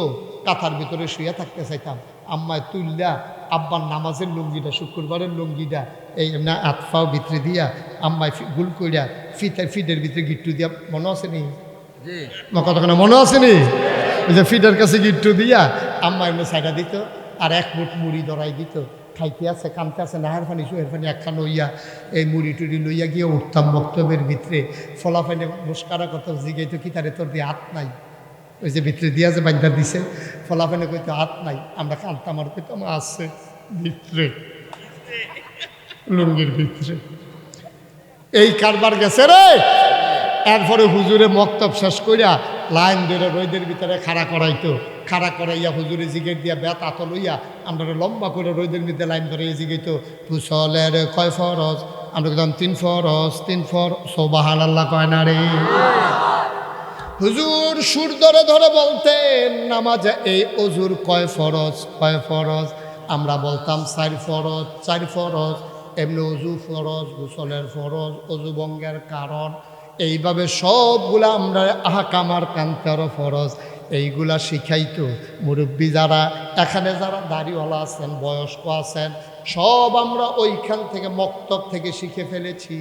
কাঁথার ভিতরে শুয়ে থাকতে চাইতাম। আম্মায় তুললা আব্বার নামাজের লুঙ্গিটা, শুক্রবারের লুঙ্গিটা এই না আতফাও ভিতরে দিয়া আম্মায় গুল কইরা ফিটের ভিতরে গিট্টু দিয়া, মনে আছে নি কতক্ষণ মনে আছে নি? ওই যে ফিটের কাছে গিট্টু দিয়া আম্মা এমনি সাইডা দিত, আর 1 মুঠ মুড়ি ধরাই দিত। খাইতে আছে, কামতে আছে, নাহার পানি সুহের পানি একখান লইয়া এই মুড়ি টুড়ি লইয়া গিয়ে উঠতাম বক্তব্যের ভিতরে। ফলাফাইনে মুস্কারা কত জিগাইতো, কি তারে তোর দিয়ে হাত নাই? ওই যে ভিতরে দিয়া যে বান্ধা দিছে, ফলাফাইনে কইতো হাত নাই। আমরা কাঁদতাম আর কইতাম আছে ভিতরে, লুঙ্গির ভিতরে। এই কারবার গেছে রে। এরপরে হুজুরে মক্তব শেষ কইরা লাইন ধরে রোদের ভিতরে খাড়া করাইতো, খাড়া করাইয়া হুজুরে জিগের দিয়া বেত আত লইয়া আমরা লম্বা করে রোদের ভিতরে লাইন ধরে জিগাইতো, ফুসলের কয় ফরজ? আমরা কইতাম 3 ফরজ। 3 সুবহানাল্লাহ কয় না রে? হুজুর সুর ধরে ধরে বলতেন নামাজে এই অজুর কয় ফরজ, কয় ফরজ? আমরা বলতাম 4 ফরজ, 4 ফরজ। এমনি অজু ফরজ, গোসলের ফরজ, অজু ভঙ্গের কারণ, এইভাবে সবগুলা আমরা আহকামার কান্তারও ফরজ এইগুলা শিখাইতো মুরব্বী যারা এখানে, যারা দাড়িওয়ালা আছেন, বয়স্ক আছেন, সব আমরা ওইখান থেকে মক্তব থেকে শিখে ফেলেছি।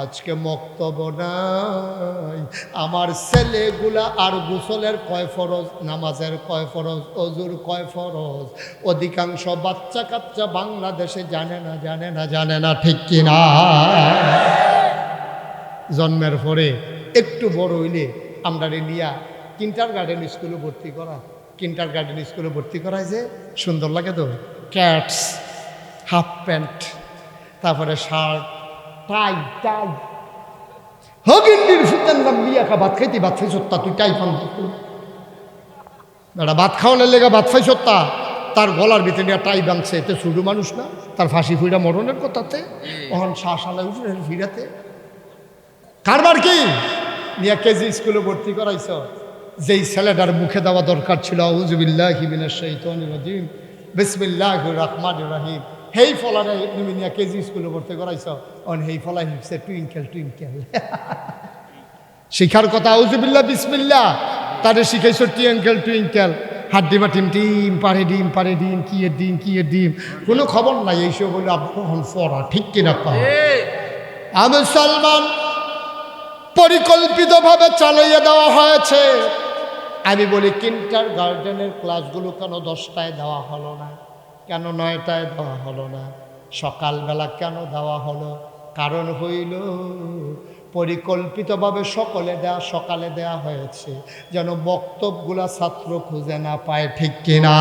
আজকে মক্তব নাই, আমার ছেলেগুলা আর গোসলের কয় ফরজ, নামাজের কয় ফরজ, অজুর কয় ফরজ, অধিকাংশ বাচ্চা কাচ্চা বাংলাদেশে জানে না, জানে না, জানে না, ঠিক কিনা? জন্মের পরে একটু বড় হইলে আমরা নিয়া কিন্ডারগার্টেন স্কুলে ভর্তি করা। কিন্ডারগার্টেন স্কুলে ভর্তি করায় যে সুন্দর লাগে তো, ক্যাটস, হাফ প্যান্ট, তারপরে শার্ট, টাই টাই হগিন্ডির ফুতেন বিয়া খা ভাত খাইতি, ভাত খাই সত্তা, তুই টাই পান বেড়া ভাত খাওয়ানোর লেগে ভাত খাই সত্তা, তার গলার ভিতরে নিয়ে টাই বাঁধছে, এতে ছোটো মানুষ না, তার ফাঁসি ফুইরা মরণের কথাতে ওখান শাসালায় উঠে ফিরাতে কারবার কি নিয়ে কেজি স্কুলে ভর্তি করাইছ। যেই ছেলেটার মুখে দেওয়া দরকার ছিল আউযুবিল্লাহি মিনাশ শাইতানির রাজিম বিসমিল্লাহির রহমানির রহিম, হেই ফলারে তুমি নিয়ে কেজি স্কুলে ভর্তি করাইছ। অন হেই ফলা হিপসে টুইঙ্কেল টুইঙ্কেল শিখার কথা আউযুবিল্লাহ বিসমিল্লাহ, তারে শিখাইছ টুইঙ্কেল টুইঙ্কেল, হাড্ডি বা টিম টিম পারে ডিম, পারে ডিম, কি এর ডিম, কি এর ডিম, কোনো খবর নাই। এইসব বলে আপনার ফরা, ঠিক কিনা? আমি মুসলমান পরিকল্পিতভাবে চালিয়ে দেওয়া হয়েছে। আমি বলি কিন্ডারগার্টেনের ক্লাসগুলো কেন 10টায় দেওয়া হলো না, কেন 9টায় দেওয়া হলো না, সকালবেলা কেন দেওয়া হলো? কারণ হইল পরিকল্পিতভাবে সকালে দেয়া হয়েছে যেন বক্তব্যগুলা ছাত্র খুঁজে না পায়, ঠিক কিনা?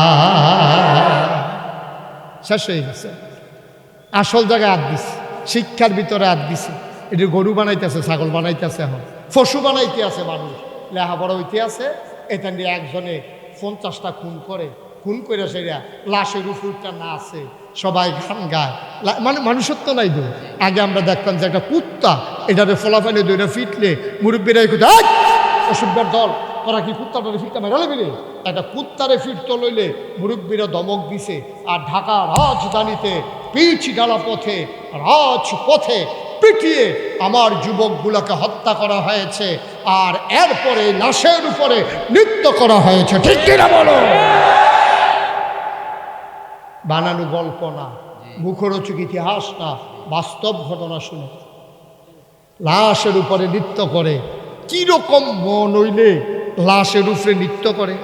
শেষ হয়ে গেছে, আসল জায়গায় হাত দিছে, শিক্ষার ভিতরে হাত দিছে। এটি গরু বানাইতেছে, ছাগল বানাইতেছে, এখন পশু বানাইতে আছে মানুষ, লেখাপড়া হইতে আছে। এটা নিয়ে একজনে 50টা খুন করে সেটা লাশের উপরটা না আছে, সবাই গান গায়, মানে মানুষত্ব নাই তো। আগে আমরা দেখতাম যে একটা কুত্তা, এটারে ফলাফানি দইটা ফিটলে মুরব্বীরা কোথায় অসভ্যের দল, তোরা কি কুত্তাটারে ফিটটা মেরা লেবিলে? একটা কুত্তারে ফিরতে লইলে মুরব্বীরা দমক দিছে। আর ঢাকা রাজধানীতে পিচ ডালা পথে, রাজপথে পিটিয়ে আমার যুবকগুলোকে হত্যা করা হয়েছে, আর এরপরে লাশের উপরে নৃত্য করা হয়েছে, ঠিক কিনা বলো? বানানো গল্প না, মুখরোচক ইতিহাস না, বাস্তব ঘটনা শুনে লাশের উপরে নৃত্য করে। কিরকম মন হইলে লাশের উপরে নৃত্য করে?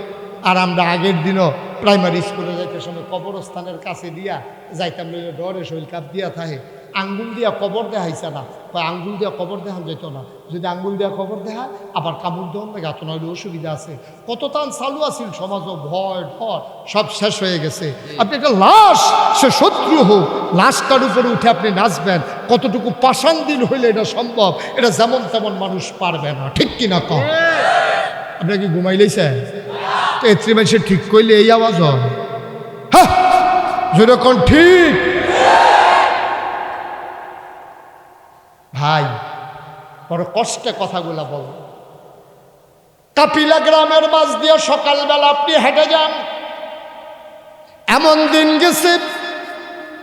আর আমরা আগের দিনও প্রাইমারি স্কুলে যাইতে সময় কবরস্থানের কাছে দিয়া যাইতাম, ডরে শৈল কাপ দিয়া থাকে, আঙ্গুল দিয়া কবর দেখাইছে না, কয় আঙ্গুল দিয়া কবর দেখান যেত না, যদি আঙ্গুল দিয়া কবর দেখা আবার কামড় দেওয়ান না গাত নইলে অসুবিধা আছে। কত তান চালু আছিল সমাজও, ভয় ঢর সব শেষ হয়ে গেছে। আপনি একটা লাশ, সে শত্রু হোক, লাশটার উপরে উঠে আপনি নাচবেন, কতটুকু পাষাণ দিন হইলে এটা সম্ভব? এটা যেমন তেমন মানুষ পারবে না, ঠিক কিনা কম? আপনার কি ঘুমাইলেছে? তো এত্রি মানুষের ঠিক করলে এই আওয়াজ হয়, হ্যাঁ যেরকম ঠিক। ভাই বড় কষ্টে কথাগুলা বল। কাপিলা গ্রামের মাঝ দিয়ে সকালবেলা আপনি হেঁটে যান, এমন দিন গেছে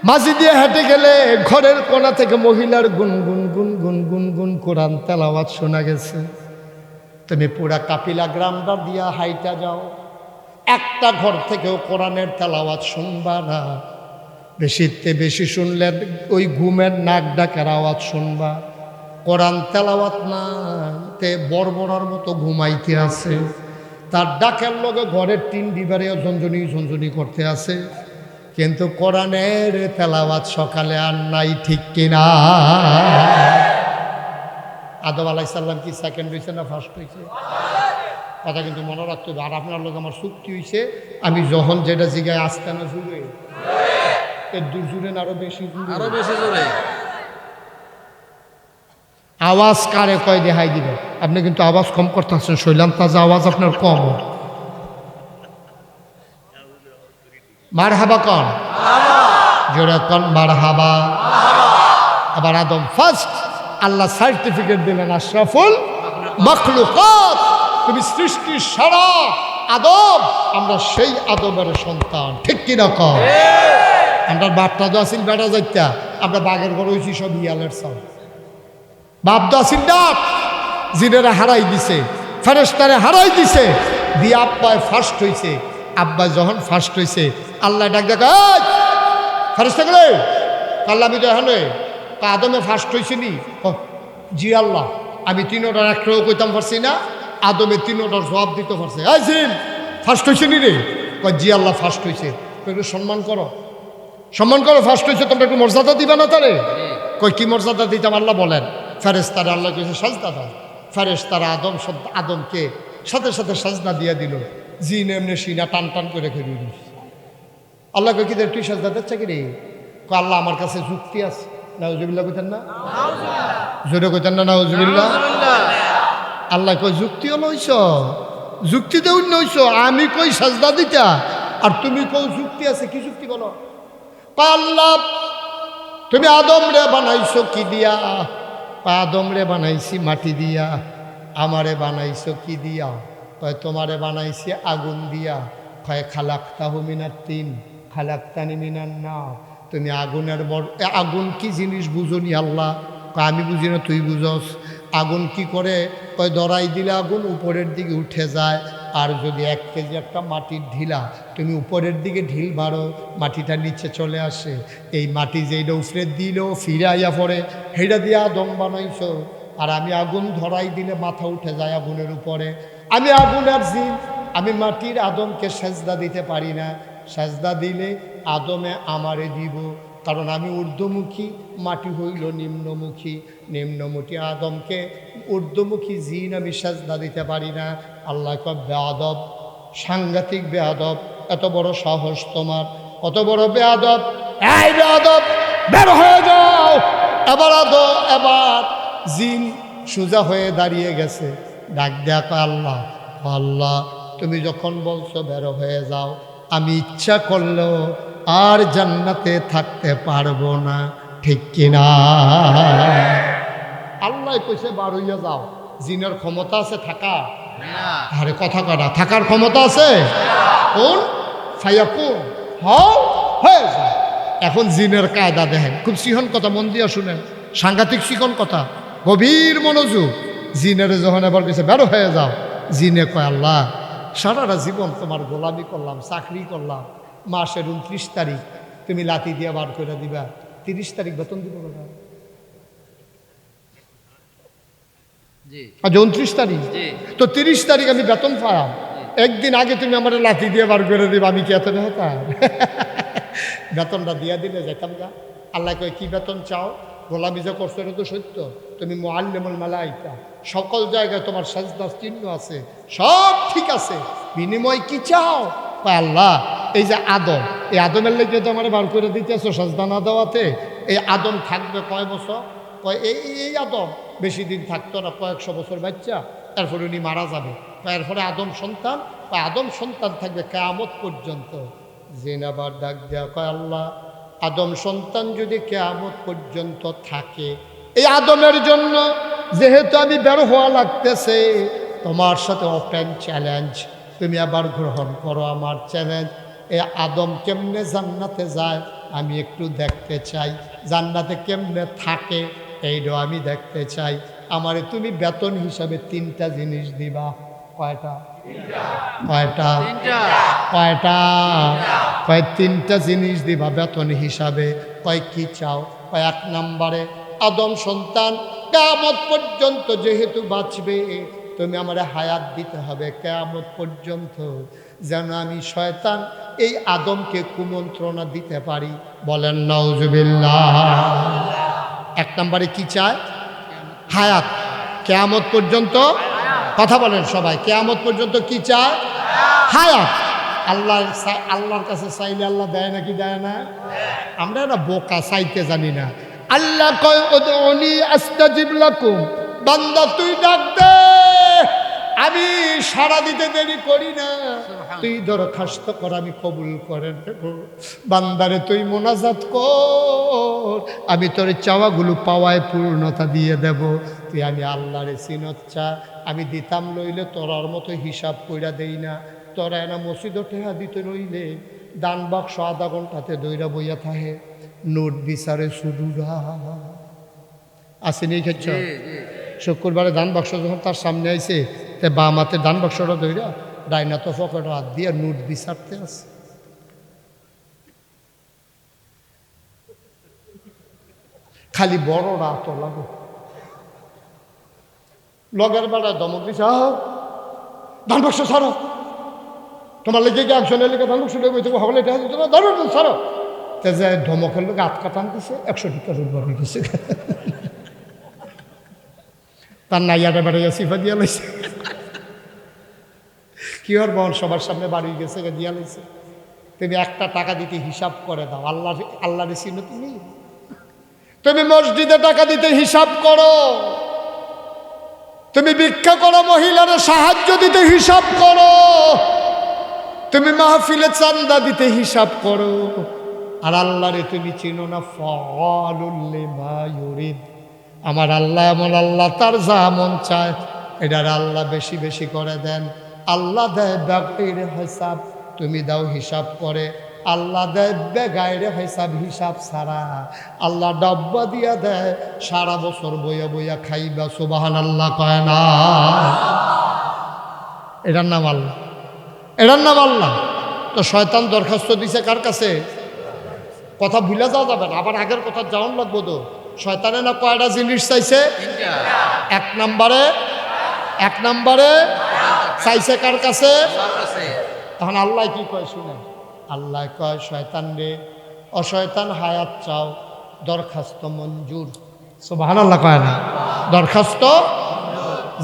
মাঝি দিয়ে হেঁটে গেলে ঘরের কোণা থেকে মহিলার গুনগুন গুনগুন গুনগুন কোরআন তেলাওয়াত শোনা গেছে। তুমি পুরা কাপিলা গ্রামটা দিয়া হাইটা যাও, একটা ঘর থেকেও কোরআনের তেলাওয়াত শুনবা না। বেশিতে বেশি শুনলে ওই ঘুমের নাক ডাকের আওয়াজ শুনবা। কোরআন তেলাওয়াত না তে বড়বড়ার মতো ঘুমাইতে আছে, তার ডাকের লগে ঘরের টিন ডিবারে ঝনঝনি ঝনঝনি করতে আছে, কিন্তু কোরআনের তেলাওয়াত সকালে আর নাই, ঠিক কিনা? আদম আলাইহিস সালাম কি সেকেন্ড হয়েছে না ফার্স্ট হয়েছে? কথা কিন্তু মনে রাখতে হবে। আর আপনার লোক আমার চুক্তি হয়েছে, আমি যখন যেটা জিগায় আসতে না জুড়ে এর দূর জুড়ে না আরো বেশি জুড়ে আওয়াজ কারে কয় দেখাই দিবে। আপনি কিন্তু আওয়াজ কম করতেছেন, শৈলাম তাজা আওয়াজ আপনার কম। মারহাবা কন, জোরে কন মারহাবা। আবার আদম ফার্স্ট, আল্লাহ সার্টিফিকেট দিলেন আশরাফুল মাখলুকাত, তুমি সৃষ্টির সারা আদম, আমরা সেই আদমের সন্তান, ঠিক কিনা কম? আমরা বাপটা তো আসিল বেড়া যাইতা, আমরা বাঘের ঘর হয়েছি সব ইয়ালের সব। বাপ তো আসিল ডাক, জিনেরা হারাই দিছে, ফেরেশতারে হারাই দিছে, দিয়ে আব্বায় ফার্স্ট হয়েছে। আব্বা যখন ফার্স্ট হয়েছে আল্লাহ ডাক ডাক, ফেরেশতা গেলে আল্লাহ আমি তো এখানে আদমে ফার্স্ট হয়েছি নি? জি আল্লাহ, আমি তিনোটার একটাও কইতাম পারছি না, আদমে তিনোটার জবাব দিতে পারছে। আইসিন ফার্স্ট হয়েছে নি রে? কয় জি আল্লাহ ফার্স্ট হয়েছে। একটু সম্মান করো, সম্মান করো, ফার্স্ট হয়েছে তোমরা একটু মর্যাদা দিবা না তারে? কই কি মর্যাদা দিতাম আল্লাহ বলেন? ফেরেশতারা আল্লাহ কইছে সাজদা দাও। ফেরেশতারা আদমকে সাথে সাথে সাজদা দিয়ে দিল। জিন এমনি সিনা টান টান করে খেয়ে দিল। আল্লাহ কই কি তুই সাজদা দিচ্ছে কি রে? কয় আল্লাহ আমার কাছে যুক্তি আছে। নাউজুবিল্লাহ কইতেন না? জোরে কইতেন না নাউজুবিল্লাহ? আল্লাহ কই যুক্তিও লইছ, যুক্তি দেউ নইছ, আমি কই সাজদা দিতা আর তুমি কই যুক্তি আছে। কি যুক্তি বলো? আল্লাহ তুমি আদম রে বানাইছো কি দিয়া? আদম রে বানাইছি মাটি দিয়া। আমারে বানাইছো কি দিয়া? কয় তোমারে বানাইছি আগুন দিয়া। কয় খালাকতাহু মিনাত তিন খালাকতানি মিনান নার, তুমি আগুনের আগুন কি জিনিস বুঝনি আল্লাহ? কয় আমি বুঝি না, তুই বুঝস। আগুন কি করে? কয় ধরাই দিলে আগুন উপরের দিকে উঠে যায়, আর যদি 1 কেজি একটা মাটির ঢিলা তুমি উপরের দিকে ঢিল মারো, মাটিটা নিচে চলে আসে। এই মাটি যেইটা উপরে দিলেও ফিরে আইয়া পড়ে, সেইটা দিয়ে আদম বানাইছো। আর আমি আগুন ধরাই দিলে মাথা উঠে যায় আগুনের উপরে। আমি আগুনের জিন, আমি মাটির আদমকে সেজদা দিতে পারি না। সেজদা দিলে আদমে আমারে দিব, কারণ আমি ঊর্ধ্বমুখী, মাটি হইল নিম্নমুখী। নিম্নমুখী আদমকে ঊর্ধ্বমুখী জিন আমি সেজদা দিতে পারি না। আল্লাহ কয় বেয়াদব, সাংঘাতিক বেয়াদব, এত বড় সাহস তোমার, কত বড় বেয়াদব! এই বেয়াদব বের হয়ে যাও। এবার জিন সোজা হয়ে দাঁড়িয়ে গেছে, ডাক দেখ আল্লাহ, আল্লাহ তুমি যখন বলছো বের হয়ে যাও, আমি ইচ্ছা করলেও আর জান্নাতে থাকতে পারবো না, ঠিক কিনা? আল্লাহ কইছে বার হইয়া যাও। জিনের ক্ষমতা আছে থাকা? আরে কথা করা, থাকার ক্ষমতা আছে? কোন ফায়াকুন, হও হয়ে যায়। এখন জিনের কায়দা দেখেন, খুব সিহন কথা, মন দিয়া শুনেন, সাংঘাতিক শিখন কথা, গভীর মনোযোগ। জিনের যখন এবার কইছে বেরো হয়ে যাও, জিনে কয় আল্লাহ সারাটা জীবন তোমার গোলামি করলাম, চাকরি করলাম, মাসের 29 তারিখ তুমি লাথি দিয়ে বার করে দিবা, 30 তারিখ বেতন দিব না? আজ 29 তারিখ, তো 30 তারিখ আমি বেতন পাইলাম, একদিন আগে তুমি আমার লাথি দিয়ে বার করে দিবা, আমি কি এত বেহতার? বেতনটা দিয়া দিলে যেতাম গা। আল্লাহ কয় কি বেতন চাও? গোলামি যে করছো এটা তো সত্য, তুমি মুআল্লিমুল মালাইকা, সকল জায়গায় তোমার সাজদার চিহ্ন আছে, সব ঠিক আছে, বিনিময় কি চাও? কয় আল্লাহ এই যে আদম, এই আদমের লেগে তো আমার বার করে দিতেছো সাজদা না দেওয়াতে, এই আদম থাকবে কয় বছর? কয় এই আদম বেশি দিন থাকতো না, কয়েকশো বছর বাচ্চা, এরপরে উনি মারা যাবে। এরপরে আদম সন্তান, আদম সন্তান থাকবে কিয়ামত পর্যন্ত। জিনাবার ডাক দেয়া কয় আল্লাহ আদম সন্তান যদি কিয়ামত পর্যন্ত থাকে, এই আদমের জন্য যেহেতু আমি বের হওয়া লাগতেছে, তোমার সাথে ওপেন চ্যালেঞ্জ, তুমি আবার গ্রহণ করো আমার চ্যালেঞ্জ। এ আদম কেমনে জান্নাতে যায় আমি একটু দেখতে চাই, জান্নাতে কেমনে থাকে এইটাও আমি দেখতে চাই। আমারে তুমি বেতন হিসাবে 3টা জিনিস দিবা। কয়টা? কয়টা? কয়টা? কয় 3টা জিনিস দিবা বেতন হিসাবে। কয় কি চাও? কয় 1 নম্বরে আদম সন্তান কিয়ামত পর্যন্ত যেহেতু বাঁচবে, তুমি আমার হায়াত দিতে হবে কিয়ামত পর্যন্ত, যেন আমি শয়তান এই আদমকে কুমন্ত্রণা দিতে পারি। বলেন নাউজুবিল্লাহ। 1 নম্বরে কি চায়? হায়াত। কিয়ামত পর্যন্ত কথা বলেন সবাই, কিয়ামত পর্যন্ত কি চায়? হায়াত। আল্লাহর কাছে চাইলে আল্লাহ দেয় নাকি দেয় না? আমরা না বোকা, চাইতে জানি না। আল্লাহ কয় উদউনি আস্তাজিব লাকুম, বান্দা তুই ডাক দে, আমি সাড়া দিতে দেরি করি না, তুই দরখাস্ত কর আমি কবুল করে নেব। বান্দারে তুই মোনাজাত কর, আমি তোর চাওয়াগুলো পাওয়ায় পূর্ণতা দিয়ে দেব। তুই আমি আল্লাহরে চিনত চা, আমি দিতাম লইলে তোরার মতো হিসাব কইরা দেই না। তোরা এনা মসজিদ টেহা দিতে রইলে দান বাক্স আধা ঘন্টাতে দইরা বইয়া থাহে, নোট বিচারে শুরুরা আসেনি খেচ্ছ। শুক্রবারে দান বাক্স যখন তার সামনে আইছে, তে বাম হাতে দান বাক্সটা দইরা ডাইনা তো পকেট হাত দিয়ে নোট বিচারতে আছে। খালি বড় রাত লাগে, লগের বেড়ায় ধমক দিছে, দান বাক্স ছাড়ো, তোমার লেগে গিয়ে একজনের লেগে দান বাক্স লেগে হলে এটা তোমার ধরো ছাড়ো। তে যে ধমকের লোক আটকা টানতেছে 100 টাকা রুটবার হয়ে গেছে। তার নাইয়াটা বেড়াইয়া সিফা দিয়া লাইছে, কি আর বল সবার সামনে বাড়ি গেছে দিয়া লাইছে। তুমি 1টা টাকা দিতে হিসাব করে দাও, আল্লাহর চিনো তুমি? তুমি মসজিদে টাকা দিতে হিসাব করো, তুমি ভিক্ষা করো, মহিলার সাহায্য দিতে হিসাব করো, তুমি মাহফিলে চান্দা দিতে হিসাব করো। আর আল্লাহরে তুমি চিনো না? ফাআলুল লিমা ইউরিদ। আমার আল্লাহ এমন আল্লাহ, তার যা মন চায় এটার আল্লাহ বেশি বেশি করে দেন। আল্লাহ দেয় বেগাইরে হিসাব, তুমি দাও হিসাব করে। আল্লাহ দেয় বেগাইরে হিসাব, হিসাব ছাড়া। আল্লাহ ডাব্বা দিয়া দেয়, সারা বছর বইয়া বইয়া খাইবা। সুবহানাল্লাহ কয় না? এটার নাম আল্লাহ, এটার নাম আল্লাহ। তো শয়তান দরখাস্ত দিছে কার কাছে? কথা ভুলে যাওয়া যাবে না, আবার আগের কথা যাওয়ান লাগবো তো। শয়তানে না কয়টা জিনিস চাইছে? 1 নম্বরে চাইছে কার কাছে? তখন আল্লাহ কি কয় শুনে? আল্লাহ কয় শয়তান রে, অশয়তান হায়াত চাও, দরখাস্ত মঞ্জুর। সুবহানাল্লাহ কয় না? দরখাস্ত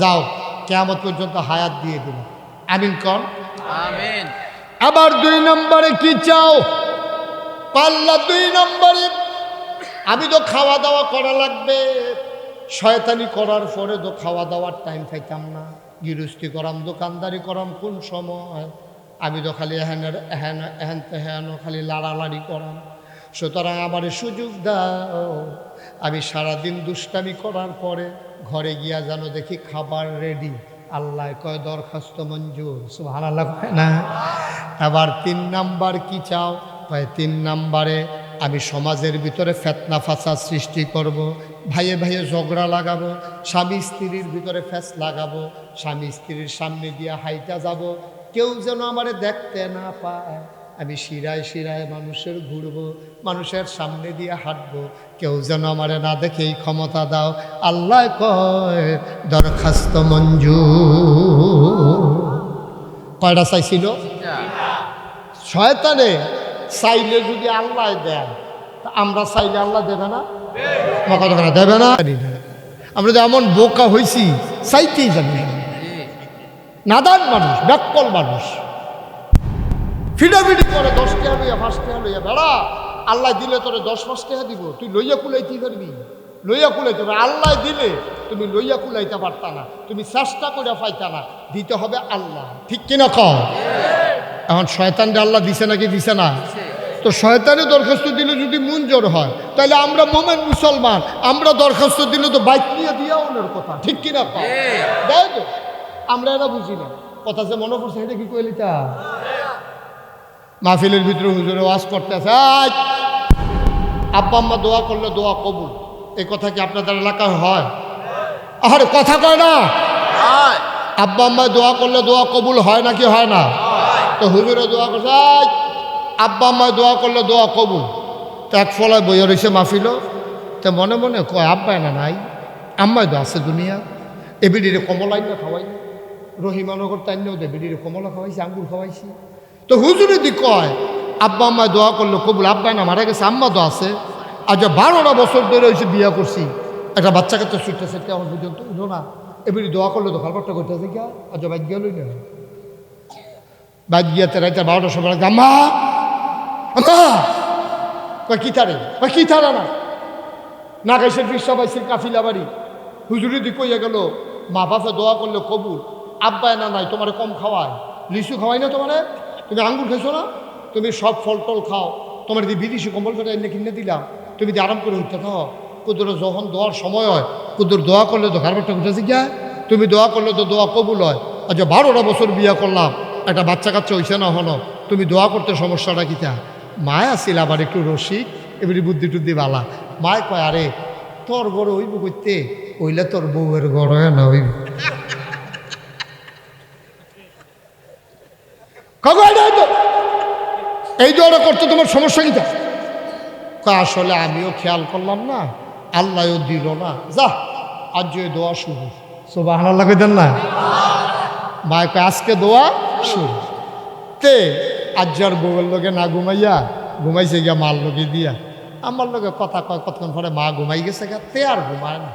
যাও, কিয়ামত পর্যন্ত হায়াত দিয়ে দিল। আমিন কন? আমিন। আবার 2 নম্বরে কি চাও? আল্লাহ 2 নম্বরে আমি তো খাওয়া দাওয়া করা লাগবে, শয়তানি করার পরে তো খাওয়া দাওয়ার টাইম পাইতাম না, গৃহস্থী করাম, দোকানদারি করাম, কোন সময় আমি তো খালি এহেন খালি লাড়ালাড়ি করাম। সুতরাং আমার সুযোগ দাও, আমি সারাদিন দুষ্টামি করার পরে ঘরে গিয়া যেন দেখি খাবার রেডি। আল্লাহ কয় দরখাস্ত মঞ্জুর। সুবহানাল্লাহ কয় না? আবার 3 নাম্বার কি চাও? কয় 3 নাম্বারে আমি সমাজের ভিতরে ফেতনা ফাসাদ সৃষ্টি করব, ভাইয়ে ভাইয়ে ঝগড়া লাগাবো, স্বামী স্ত্রীর ভিতরে ফ্যাস লাগাবো, স্বামী স্ত্রীর সামনে দিয়ে হাইটা যাব, কেউ যেন আমারে দেখতে না পায়। আমি শিরায় শিরায় মানুষের ঘুরবো, মানুষের সামনে দিয়ে হাঁটবো, কেউ যেন আমারে না দেখে এই ক্ষমতা দাও। আল্লাহ কয় দরখাস্ত মঞ্জুর। কয়টা চাইছিল? শয়তানে চাইলে যদি আল্লাহ দেন, তা আমরা চাইলে আল্লাহ দেবে না? আমার কথা না, দেবে না? আমরা যে এমন বোকা হয়েছি, চাইতেই জানি না। নাদান মানুষ, ব্যাককল মানুষ, ফিডাফিডি করে 10 টাকা লইয়া 5 টাকা লইয়া বেড়া। আল্লাহ দিলে তোরে 10-5 টাকা দিব, তুই লইয়া কুলাইতে পারবি? লইয়া কুলাইতে পারবি? আল্লাহ দিলে তুমি লইয়া কুলাইতে পারতা না, তুমি চেষ্টা করে পাইতা না, দিতে হবে আল্লাহ। ঠিক কিনা কও? এখন শয়তানকে আল্লাহ দিছে নাকি দিছে না? তো শয়তানের দরখাস্ত দিলে যদি মন জোর হয়, তাহলে আমরা মোমেন মুসলমান, আমরা দরখাস্ত দিলে তো বাইক নিয়ে দিয়া ওনার কথা। ঠিক কিনা কও? দেয় তো, আমরা এটা বুঝি না। কথা যে মনে পড়ছে, এটা কি কইলিতা? মাহফিলের ভিতরে হুজুরে ওয়াজ করতে আছে, আব্বা আম্মা দোয়া করলে দোয়া কবুল, এই কথা কি আপনাদের এলাকায় হয়? আরে কথা কয় না, আব্বা আম্মা দোয়া করলে দোয়া কবুল হয় নাকি হয় না? তো হুজুরে দোয়া করছে, আব্বা আম্মায় দোয়া করলে দোয়া কবুল। তো এক ফলায় বইয়া রয়েছে মাহফিল, তো মনে মনে কয় আব্বায় না নাই, আম্মায় তো আছে দুনিয়া। এবিডিরে কমলাই না খাওয়াই, রহিমানগর তাইনেও এবিডিরে কমলা খাওয়াইছি, আঙ্গুর খাওয়াইছি। তো হুজুরে দি কয় আব্বা আম্মায় দোয়া করলো কবুল, আব্বায় না মারা গেছে, আম্মা তো আছে। আজ 12টা বছর ধরে হয়েছে বিয়া করছি, একটা বাচ্চাকে তো ছুটতে ছুটতে এখন পর্যন্ত বুঝো না। এবারে দোয়া করলে তো খালপাটটা করতে আছে গিয়া, আজ বাইক গেলই না, বাইক গিয়াতে রাইতে 12টার সময় লাগে, আম্মা আম্মা কয় কি তারে, কয় কি তারা না না গাইছেন বিশ্বা পাইছেন কাফিলা বাড়ি। হুজুরি দি কইয়া গেল মা বাপে দোয়া করলে কবুল, আব্বায় না নাই তোমারে কম খাওয়ায়, লিচু খাওয়াই না তোমারে, তুমি আঙ্গুর খাইছো না, তুমি সব ফল টল খাও, তোমার যদি বিদেশি কম্বল ফেটা এনে কিনে দিলাম, তুমি যদি আরাম করে উঠতে থাকো। কুদুর যখন দোয়ার সময় হয়, কুদুর দোয়া করলে তো ঘাড়বারটা উঠেছে গিয়া, তুমি দোয়া করলে তো দোয়া কবুল হয়। আচ্ছা 12টা বছর বিয়া করলাম, একটা বাচ্চা কাচ্চা হইছে না হনো, তুমি দোয়া করতে সমস্যাটা কিতা? মায় আসিল আবার একটু রসিক, এবারে বুদ্ধি টুদ্ধি বালা। মায় কয় আরে তোর গড় হইব করতে, ওইলে তোর বউয়ের গড় হয় না হইব। এই দোয়াটা করতে তোমার সমস্যা কিতা? আসলে আমিও খেয়াল করলাম না, আল্লাহও দিল না, যা আজ দোয়া শুরু। সুবহানাল্লাহ কইতেন না? মায় কয় আজকে দোয়া শুরু। তে আজ্জার বউয়ের লোকে না ঘুমাইয়া ঘুমাইছে গিয়া মার লোকে দিয়া, আমার লোকে কথা কয়, কতক্ষণ পরে মা ঘুমাই গেছে গা, তে আর ঘুমায় না।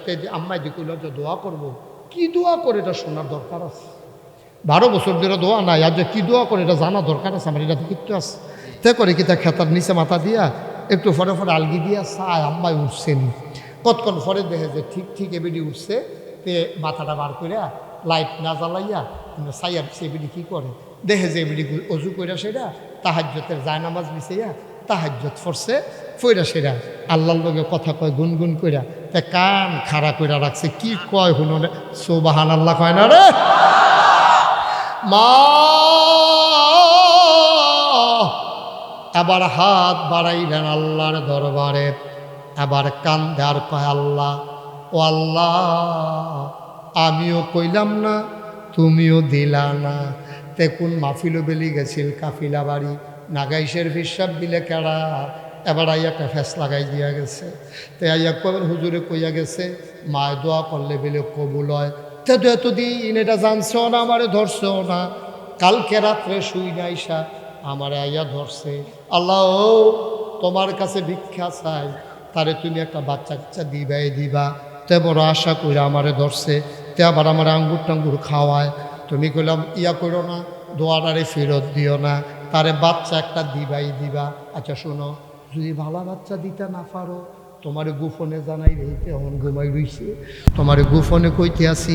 তে আম্মাই দিকুল যে দোয়া করবো, কি দোয়া করে এটা শোনার দরকার আছে। 12 বছর ধরে দোয়া নাই, আজ কি দোয়া করে এটা জানা দরকার আছে আমার, এটা কিন্তু আছে। তে করে কি তা খেতার নিচে মাথা দিয়া একটু ফরে ফরে আলগি দিয়া চায় আম্মাই উঠছেনি, কতক্ষণ ফরে দেখে যে ঠিক ঠিক এবিডি উঠছে। তে মাথাটা বার করিয়া লাইট না জ্বালাইয়া সাইয়ার সেবিডি কী করে দেখে যে এবিডি অজু কইরা সেটা তাহাজ্জতের জায়নামাজ বিছাইয়া তাহাজ্জত ফরছে, ফইরা সেরা আল্লাহর লগে কথা কয় গুনগুন কইরা, তে কান খাড়া কইরা রাখছে, কি কয় হুননে সুবহানাল্লাহ কয় না রে মা। আবার হাত বাড়াইলেন আল্লাহর দরবারে, আবার কান্দে আর কয় আল্লাহ ও আল্লাহ, আমিও কইলাম না তুমিও দিলা না। তে কোন মাহফিলও বেলি গেছিল কাফিলা বাড়ি, নাগাইশের হিসাব দিলে কেড়া, এবার আইয়া একটা ফ্যাস লাগাই দিয়া গেছে। তে আইয়া কবের হুজুরে কইয়া গেছে মায় দোয়া করলে বেলে কবুল হয়। তে তো এতদিন এটা জানছো না, আমারে ধরছো না, কালকে রাত্রে শুই নাইসা আমারে আইয়া ধরছে। আল্লাহ ও তোমার কাছে ভিক্ষা চাই, তারে তুমি একটা বাচ্চা কাচ্চা দিবাই দিবা। তে বড় আশা করে আমারে ধরছে, তে আবার আমার আঙ্গুর টাঙ্গুর খাওয়ায়। তুমি কইলাম ইয়া করো না, দোয়াটারে ফেরত দিও না, তারে বাচ্চা একটা দিবাই দিবা। আচ্ছা শোনো, যদি ভালো বাচ্চা দিতে না পারো তোমারে গোপনে জানাই রইতে, এমন ঘুমাই রইছে, তোমারে গোপনে কইতে আসি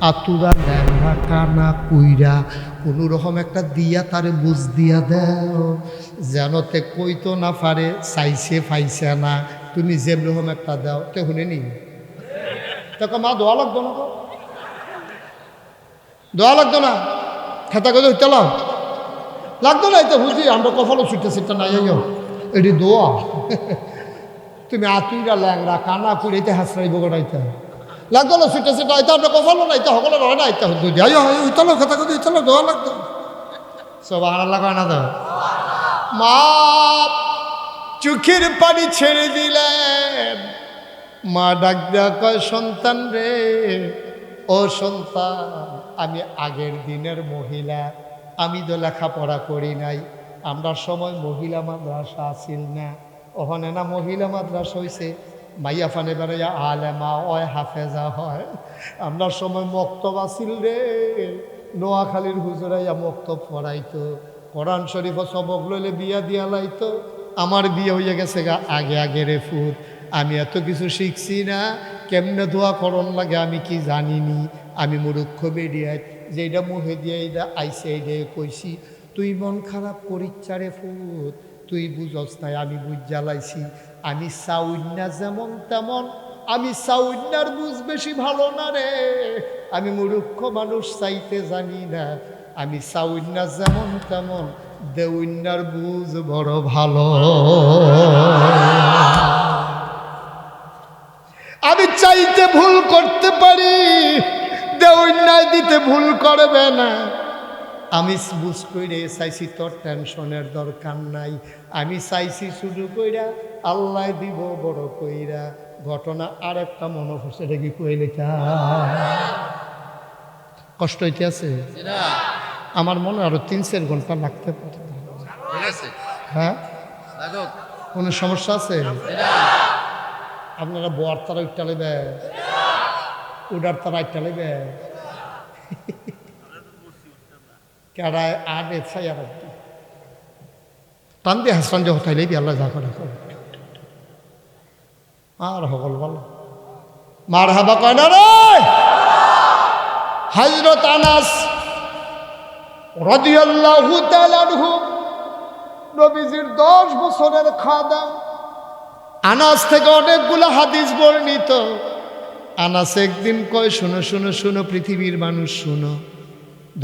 আতুরা ল্যাংড়া কানা কুইরা কোনো রকম একটা দিয়া তারে বুঝ দিয়া দেও, যেন তে কইতো না পারে চাইছে পাইছে না, তুমি যে রকম একটা দাও। তে শুনে নি তখন মা দোয়া লাগতো না, তো দোয়া লাগতো না, খেতা করে হইতালাম লাগতো না, এটা বুঝি আমরা কখনো ছুটতে ছুটতে নাই এটি দোয়া। তুমি আতুইরা ল্যাংরা কানা কুড়ে এতে হাসরাইব গোড়াইতে লাগতো না, ছুটে ছুটে হয়তো আমরা কখনো না, এটা সকলে রয় না, এটা হতো হইতালো খেতা করে হইতালো দোয়া লাগতো। সব আল্লাহ কয় না তো মা চোখের পানি ছেড়ে দিলেন। মা ডাক দেয়া কয় সন্তান রে, ও সন্তান, আমি আগের দিনের মহিলা, আমি তো লেখাপড়া করি নাই, আমরা সময় মহিলা মাদ্রাসা আসিল না, ওখানে না মহিলা মাদ্রাসা হইছে, মাইয়া ফানে বেড়াইয়া আলেমা ওয় হাফেজা হয়। আমরা সময় মক্তব আসিল রে, নোয়াখালীর হুজুরাইয়া মক্তব পড়াইতো, কোরআন শরীফ সবক লইলে বিয়া দিয়া লাইতো। আমার বিয়ে হইয়া গেছে গা আগে আগে রে ফুট। আমি এত কিছু শিখছি না, কেমনে দোয়া করণ লাগে আমি কি জানিনি। আমি মূর্খ বেরিয়াই, যেটা মুহে দিয়ে এইটা আইসে এইটা কইছি। তুই মন খারাপ করিচ্ছা রে ফুট, তুই বুঝস নাই আমি বুঝ জ্বালাইছি। আমি সাউন্না যেমন তেমন, আমি সাউন্নার বুঝ বেশি ভালো না রে। আমি মূর্খ মানুষ চাইতে জানি না, আমি সাউন্না যেমন তেমন, দেউন্নার বুঝ বড় ভালো। আমি চাইতে ভুল করতে পারি, দেউন্নায় দিতে ভুল করবে না। আমি বুঝ কইরে চাইছি, তোর টেনশনের দরকার নাই। আমি চাইছি শুরু কইরা, আল্লাহ দিব বড় কইরা। ঘটনা আর একটা মনে হচ্ছে, এটা কি কইলে কষ্ট হইতে আছে? আমার মনে আরো 3-4 ঘন্টা লাগতে পারে। হ্যাঁ, কোনো সমস্যা আছে? আপনারা বোয়ার তারা উঠতে লেবে, উডার তারা উঠতে লেবে, কেডায় আগে ছাইয়া রাখবে টান দিয়ে হাসান যে হতাই লেবি আল্লাহ যা করে আর হগল বলো মার হাবা কয় না রে। হযরত আনাস রাদিয়াল্লাহু তাআলা আনহু নবীজির 10 বছরের খাদেম। আনাস থেকে অনেকগুলো হাদিস বর্ণিত। আনাস একদিন কয়, শুনো শুনো শুনো পৃথিবীর মানুষ শুনো,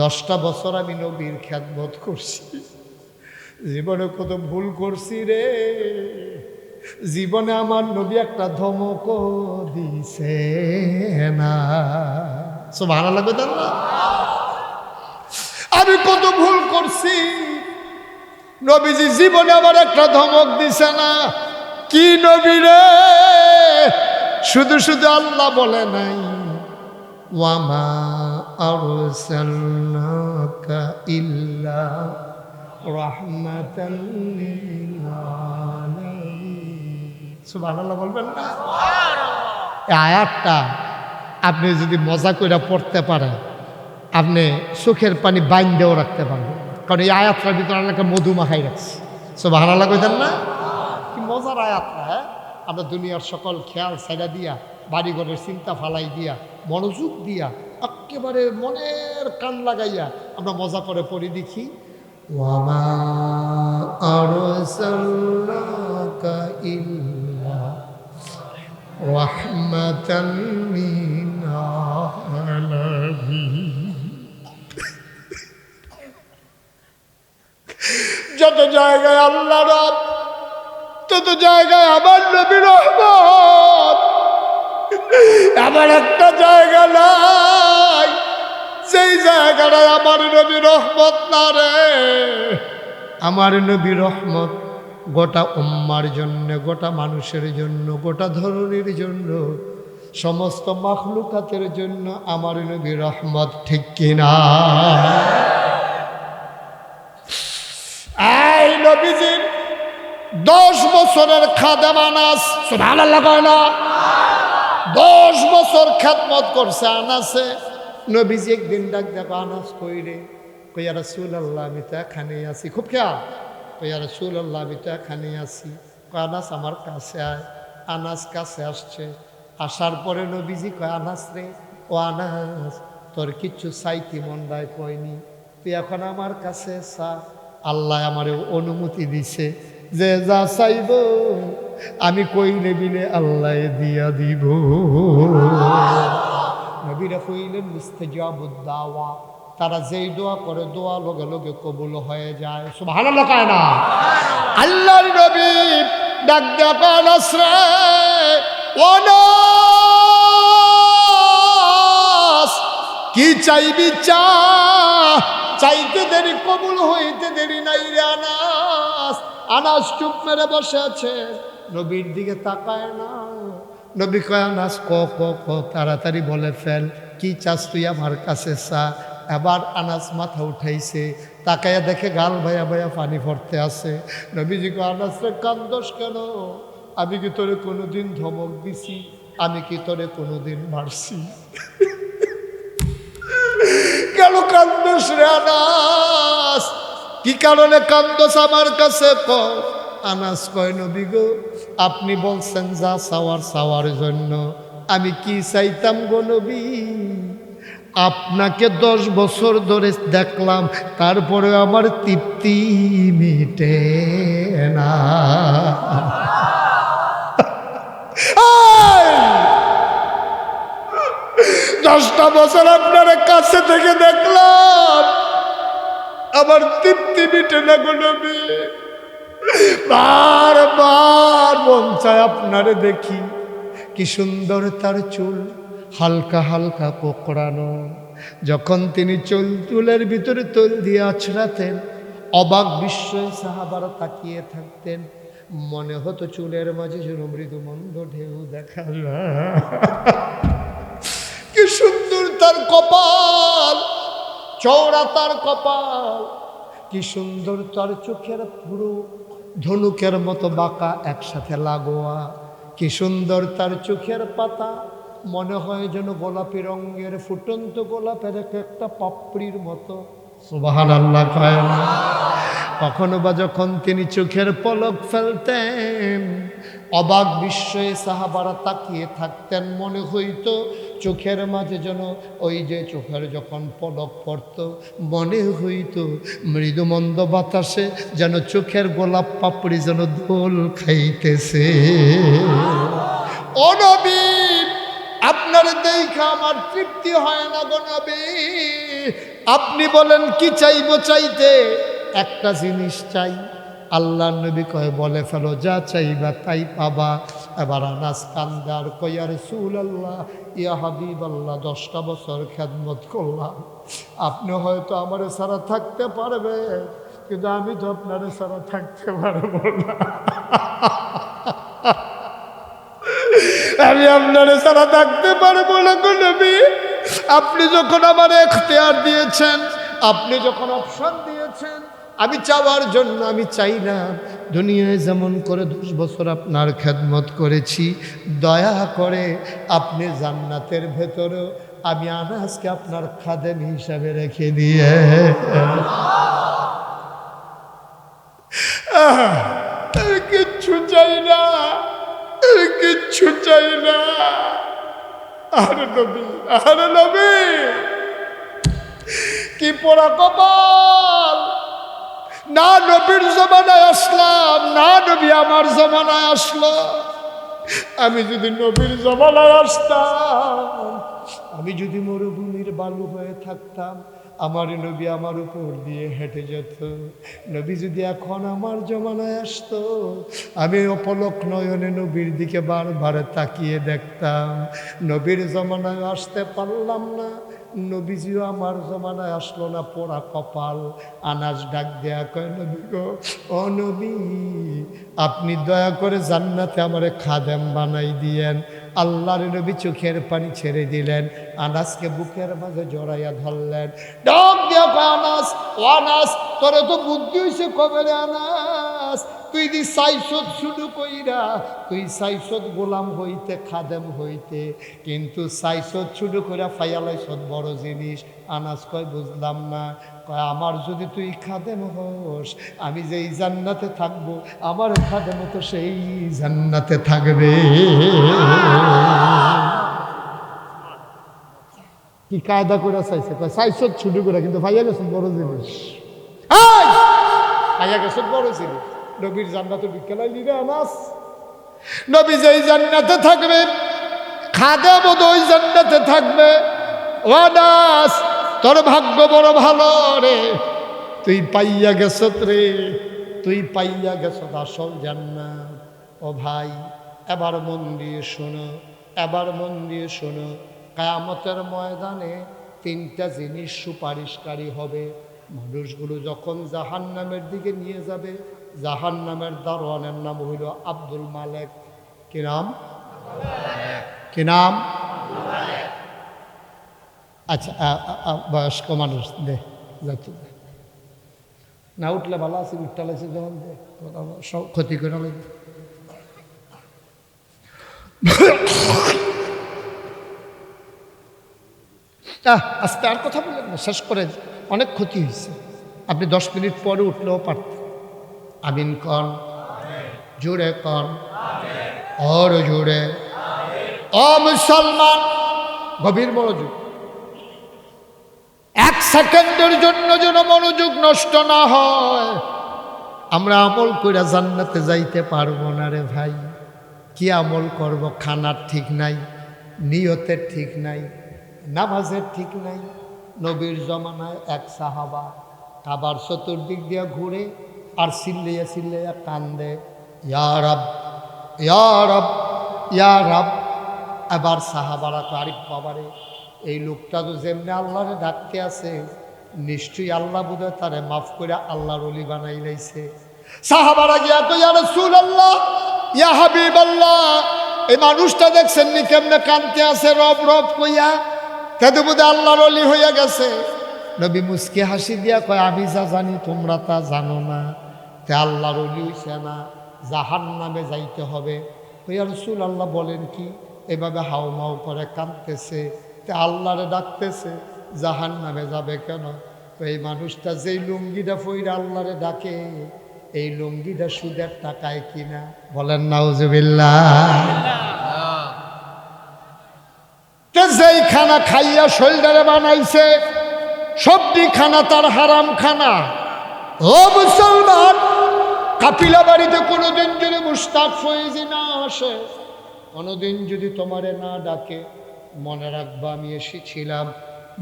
10টা বছর আমি নবীর খেদমত করছি, জীবনে কত ভুল করছি রে। জীবনে আমার নবী একটা ধমক দিছে না। সুবহানাল্লাহ কইতেন না? আমি কত ভুল করছি, নবীজি জীবনে আমার একটা ধমক দিছে না। কি নবী রে? শুধু শুধু আল্লাহ বলে নাই, ওয়ামা আরসালনাকা ইল্লা রাহমাতাল লিল আলামিন। সুবহানাল্লাহ বলবেন না? এই আয়াতটা আপনি যদি মজা করে পড়তে পারেন, আপনি চোখের পানি বাইন্দেও রাখতে পারবেন, কারণ এই আয়াতটার ভিতরে আল্লাহ একটা মধু মাখাই রাখছে। সুবহানাল্লাহ কইতেন না? কি মজার আয়াতটা! হ্যাঁ, আমরা দুনিয়ার সকল খেয়াল ছাইড়া দিয়া, বাড়িঘরের চিন্তা ফালাই দিয়া, মনোযোগ দিয়া, একেবারে মনের কান লাগাইয়া আমরা মজা করে পড়ি দেখি, ওয়ামা আরসালনাকা ইল্লা রাহমাতাল লিল আলামিন। যত জায়গায় আল্লাহ রব, তত জায়গায় আমার নবী রহমত। এমন একটা জায়গা নাই সেই জায়গাটায় আমার নবী রহমত না রে। আমার নবী রহমত গোটা উম্মার জন্য, গোটা মানুষের জন্য, গোটা ধরনের জন্য, সমস্ত মাখলুকাতের জন্য আমার নবী রহমত, ঠিক কিনা? এই নবীজির 10 বছরের খাদেম আনাস, সুবহানাল্লাহ কয় না? 10 বছর খেদমত করছে আনাসে। নবীজি একদিন ডাক দেখো, আনাস কই রে? কই ইয়া রাসূলুল্লাহ আমি তো এখানে আছি। খুব খেয়াল, কই ইয়া রাসূলুল্লাহ আমি তো এখানে আছি। কয় আনাস আমার কাছে আয়। আনাস কাছে আসছে। আসার পরে নবীজি কয়, আনাস রে, ও আনাস, তোর কিচ্ছু চাইতে মন দেয় কয়নি, তুই এখন আমার কাছে চা। আল্লাহ আমারে অনুমতি দিছে যে যা চাইব আমি কইলে বিলে আল্লাহ দিয়া দিব। নবীরা কইলেন মুস্তাজাবুদ দাওয়া, তারা যেই দোয়া করে দোয়া লগে লগে কবুল হয়ে যায়। সুবহানাল্লাহ কয় না? আল্লাহর নবী ডাক দেয়া কয়, আনাস রে, ও আনাস, কি চাইবি চা, চাইতে দেরি কবুল হইতে দেরি নাই রে আনাস। আনাস চুপ মেরে বসে আছে, নবীর দিকে তাকায় না। নবী কয়, আনাস ক ক ক, তাড়াতাড়ি বলে ফেল, কি চাস তুই আমার কাছে চা। এবার আনাস মাথা উঠাইছে, তাকাইয়া দেখে গাল ভাইয়া ভাইয়া পানি পড়তে আছে। নবীজি কো আনাস রে কান্দোস কেন? আমি কি তোরে কোনোদিন ধমক দিছি? আমি কি তোরে কোনোদিন মারছি? কেন কান্দোস রে আনাস? কি কারণে কান্দোস আমার কাছে কও। আনাস কয় নবী গো আপনি বলছেন যা চাওয়ার চাওয়ার জন্য। আমি কি চাইতাম গো নবী? আপনাকে 10 বছর ধরে দেখলাম, তারপরে আমার তৃপ্তি মিটে না। 10টা বছর আপনার কাছে থেকে দেখলাম, আমার তৃপ্তি মিটে না গো নবী। বারবার মন চায় আপনারে দেখি। কি সুন্দর তার চুল, হালকা হালকা কোকড়ানো। যখন তিনি চুলের ভিতরে তৈল দিয়ে আছড়াতেন, অবাক বিস্ময়ে সাহাবারা তাকিয়ে থাকতেন। মনে হতো চুলের মাঝে যেন মৃদু মন্দ ঢেউ দেখা যায়। কি সুন্দর তার কপাল, চওড়া তার কপাল। কি সুন্দর তার চোখের পুরো ধনুকের মতো বাঁকা একসাথে লাগোয়া। কি সুন্দর তার চোখের পাতা, মনে হয় যেন গোলাপি রঙের ফুটন্ত গোলাপের একটা পাপড়ির মতো। সুবহানাল্লাহ কয় না? কখনো বা যখন তিনি চোখের পলক ফেলতেন, অবাক বিস্ময়ে সাহাবারা তাকিয়ে থাকতেন। মনে হইতো চোখের মাঝে যেন ওই যে চোখের যখন পলক পড়ত, মনে হইতো মৃদুমন্দ বাতাসে যেন চোখের গোলাপ পাপড়ি যেন দোল খাইতেছে। ও নবী, আপনার দেখা আমার তৃপ্তি হয় না গো নবী। আপনি বলেন কি চাইবো? চাইতে একটা জিনিস চাই। আল্লাহ নবী কয় বলে ফেলো, যা চাইবা তাই পাবা। এবার আনাস কান্দার কয় ইয়া রাসূলুল্লাহ, ইয়া হাবিবাল্লাহ, 10টা বছর খেদমত করলাম, আপনি হয়তো আমার ছাড়া থাকতে পারবে, কিন্তু আমি তো আপনার ছাড়া থাকতে পারবো না। আমি আপনার ছাড়া থাকতে পারবো না গো নবী। আপনি যখন আমার এখতিয়ার দিয়েছেন, আপনি যখন অপশন দিয়েছেন, আমি চাওয়ার জন্য আমি চাই না। দুনিয়ায় যেমন করে 10 বছর আপনার খেদমত করেছি, দয়া করে আপনি জান্নাতের ভেতরেও আমি আনাসকে আপনার খাদেম হিসাবে রেখে দিয়ে। কিচ্ছু চাই না, কিচ্ছু চাই না। আরে নবী, আরে নবী, কি পোড়া কপাল। না নবীর জমানায় আসলাম, না নবী আমার জমানায় আসলো। আমি যদি নবীর জমানায় আসতাম, আমি যদি মরুভূমির বালু হয়ে থাকতাম, আমার নবী আমার উপর দিয়ে হেঁটে যেত। নবী যদি এখন আমার জমানায় আসতো, আমি অপলক নয়নে নবীর দিকে বারবার তাকিয়ে দেখতাম। নবীর জমানায় আসতে পারলাম না, নবীজিও আমার জমানায় আসলো না, পোড়া কপাল। আনাস ডাক দেয়া কয় নবী গো, ও নবী, আপনি দয়া করে জান্নাতে আমারে খাদেম বানাই দিয়েন। আল্লাহর নবী চোখের পানি ছেড়ে দিলেন, আনাসকে বুকের মাঝে জড়াইয়া ধরলেন। ডাক দিয়া কয় আনাস, ও আনাস, তোরে তো বুদ্ধি হইছে কবে রে আনাস? তুই দি সাইসদ শুরু কইরা, তুই সাইসদ গোলাম হইতে, খাদেম হইতে, কিন্তু সাইসদ শুরু কইরা ফাইয়ালাইসদ বড় জিনিস। আনাস কয় বুঝলাম না। কয় আমার যদি তুই খাদেম হোস, আমি যেই জান্নাতে থাকবো, আমার খাদেম তো সেই জান্নাতে থাকবে। কি কায়দা করে চাইছে? কয় সাইসদ শুরু করে, কিন্তু ফাইয়া গেছে বড় জিনিস। ফাইয়া গেছে বড় জিনিস। নবীর জান্নাতে বিকেলাই দিবে আনাস। নবী যেই জান্নাতে থাকবে, খাদেম ওই জান্নাতে থাকবে। ও আনাস, তোর ভাগ্য বড় ভালো রে, তুই পাইয়া গেছ রে, তুই পাইয়া গেছ আসল জান্নাত। ও ভাই, এবার মন দিয়ে শোনো, এবার মন দিয়ে শোনো। কিয়ামতের ময়দানে 3টা জিনিস সুপারিশকারী হবে। মানুষগুলো যখন জাহান্নামের দিকে নিয়ে যাবে, জাহান্নামের দারোয়ানের নাম হইল আব্দুল মালেক। কি নাম? কি নাম? আচ্ছা, বয়স্ক মানুষ দে যাচ্ছে। না উঠলে ভালো আছে, উঠতে লাগছে যখন সব ক্ষতি করে লাগবে। আস্তে আর কথা বললেন না, শেষ করে, অনেক ক্ষতি হয়েছে। আপনি 10 মিনিট পরে উঠলেও পারতেন। আমিন কন, জোরে কন, ওর জোরে। ও মুসলমান, গভীর মনোযোগ, 1 সেকেন্ডের জন্য যেন মনোযোগ নষ্ট না হয়। আমরা আমল করে জান্নাতে যাইতে পারবো না রে ভাই। কি আমল করব? খানার ঠিক নাই, নিয়তের ঠিক নাই, নামাজের ঠিক নাই। নবীর জমানায় এক সাহাবা কাবার চতুর্দিক দিয়ে ঘুরে আর চিল্লাইয়া চিল্লাইয়া কান্দে, ইয়া রাব, ইয়া রাব, ইয়া রাব। আবার সাহাবারা তো আরিফ বাবারে, এই লোকটা তো যেমনি আল্লাহরে ডাকতে আছে, নিশ্চয়ই আল্লাহ বোধহয় তারে মাফ করে আল্লাহর ওলি বানাই লাইছে। সাহাবারা গিয়া তো, ইয়া রাসূলুল্লাহ, ইয়া হাবিবাল্লাহ, এই মানুষটা দেখছেন নি কেমনে কানতে আছে রব রব কইয়া, তাতে বোধহয় আল্লাহর ওলি হইয়া গেছে। নবী মুস্কি হাসি দিয়া কয়, আমি যা জানি তোমরা তা জানো না। তে আল্লাহর ওলি হইছে না, জাহান্নামে যাইতে হবে। ইয়া রাসূলুল্লাহ বলেন কি? এভাবে হাউমাউ করে কাঁদতেছে, তে আল্লাহরে ডাকতেছে, জাহান্নামে যাবে কেন? এই মানুষটা যেই লুঙ্গিটা পইরা আল্লাহরে ডাকে, এই লুঙ্গিটা সুদের টাকায় কিনা। বলেন নাউজুবিল্লাহ। যেই খানা খাইয়া শরীরে বানাইছে, সবটি খানা তার হারাম খানা। ও মুসলমান, কাপিলা বাড়িতে কোনোদিন যদি মুশতাক ফয়েজি না আসে, কোনোদিন যদি তোমারে না ডাকে, মনে রাখবা আমি এসেছিলাম,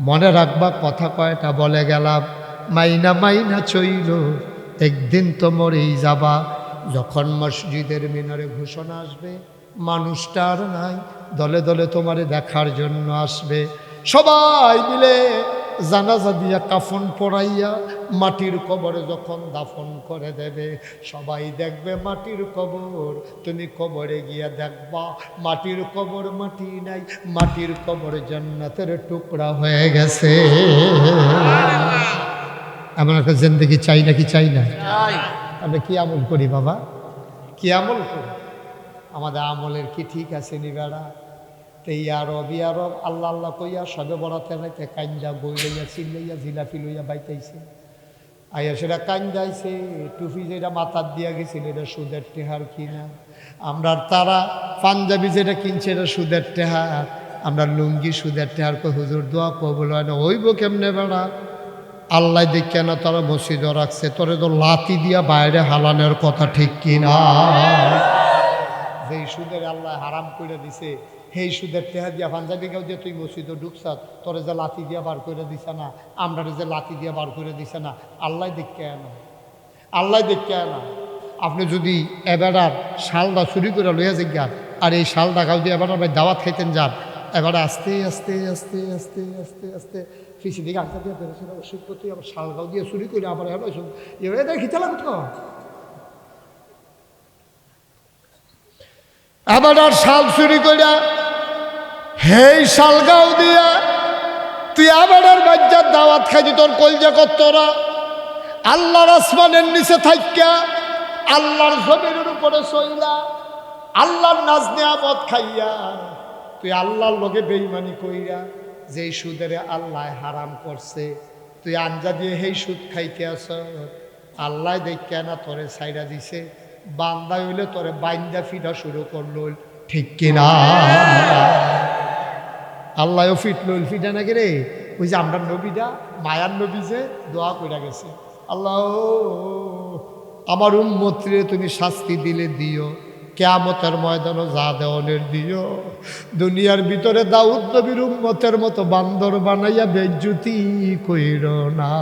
মনে রাখবা কথা কয়টা বলে গেলাম, মাইনা মাইনা চইল, একদিন তো মরেই যাবা। যখন মসজিদের মিনারে ঘোষণা আসবে, মানুষটা আর নাই, দলে দলে তোমারে দেখার জন্য আসবে। সবাই মিলে জানাজা দিয়া কাফন পরাইয়া মাটির কবরে যখন দাফন করে দেবে, সবাই দেখবে মাটির কবর। তুমি কবরে গিয়া দেখবা মাটির কবর মাটি নাই, মাটির কবর জান্নাতের টুকরা হয়ে গেছে। এমন একটা জিন্দেগি চাই নাকি চাই না? আমরা কি আমল করি বাবা, কি আমল করি? আমাদের আমলের কি ঠিক আছে নি বেড়া? তো ইয়ারব ইয়ারব আল্লাহ আল্লাহ কইয়া সবে বড়াতে রাইতে কাঞ্জা বই লইয়া চিল্লাইয়া জিলাপি লইয়া বাইতাইছে, আইয়া সেটা কাঞ্জাইছে। টুপি যেটা মাথার দিয়া গেছিল এটা সুদের টেহার কিনা। আমরা তারা পাঞ্জাবি যেটা কিনছে এটা সুদের টেহার, আমরা লুঙ্গি সুদের টেহার। কই হুজুর দোয়া কবুল হয় না। হইব কেমনে বেড়া? আল্লাহ দেখে না তারা মসজিদও রাখছে, তোরে তো লাতি দিয়া বাইরে হালানোর কথা ঠিক কিনা? যেই সুদের আল্লাহ হারাম করে দিছে, সেই সুদের টেহা দিয়া পাঞ্জাবি গাও দিয়ে তুই মসজিদে ঢুকছাত, তোরে যে লাতি দিয়া বার করে দিছে না, আমরা যে লাতি দিয়া বার করে দিছে না, আল্লাহ দেখে না, আল্লাহ দেখে না। আপনি যদি এবারার শালটা চুরি করে লইয়া যান, আর এই শালটা গাও দিয়ে এবার দাওয়াত খাইতেন যান, এবারে আস্তে আস্তে আস্তে আস্তে আস্তে আস্তে ফিসি দিকে আঁকা দিয়ে বেরোছিল ওষুধ করতে, আবার শাল গাও দিয়ে চুরি করে আবার এবার এদের খিচা লাগত। আবার আর শাল চুরি করিয়া হেই শালগাঁও দিয়া তুই আবার আর বাজ্যার দাওয়াত খাইছি, তোর কলজা কত্তরা আল্লাহর আসমানের নিচে থাইকা আল্লাহর জমিনের উপরে সইলা আল্লাহর নাজ নিয়ামত খাইয়া তুই আল্লাহর লগে বেঈমানি কইরা যেই সুদের আল্লাহ হারাম করছে, তুই আঞ্জা দিয়ে হেই সুদ খাইতে আস। আল্লাহ দেখা না তোরে সাইডা দিছে, বান্দা হইলে তোরে বাইন্দা ফিটা শুরু করলো, ঠিক কিনা? আল্লাহও ফিটল ফিটা নাকি রে? ওই যে আমরা নবীটা মায়ার নবী যে দোয়া কইরা গেছে, আল্লাহ আমার উম্মতরে তুমি শাস্তি দিলে দিও, কিয়ামতের ময়দানও যা দেওয়ানের দিও। দুনিয়ার ভিতরে দাউদ নবীর উম্মতের মতো বান্দর বানাইয়া বেজ্জুতি কইর না।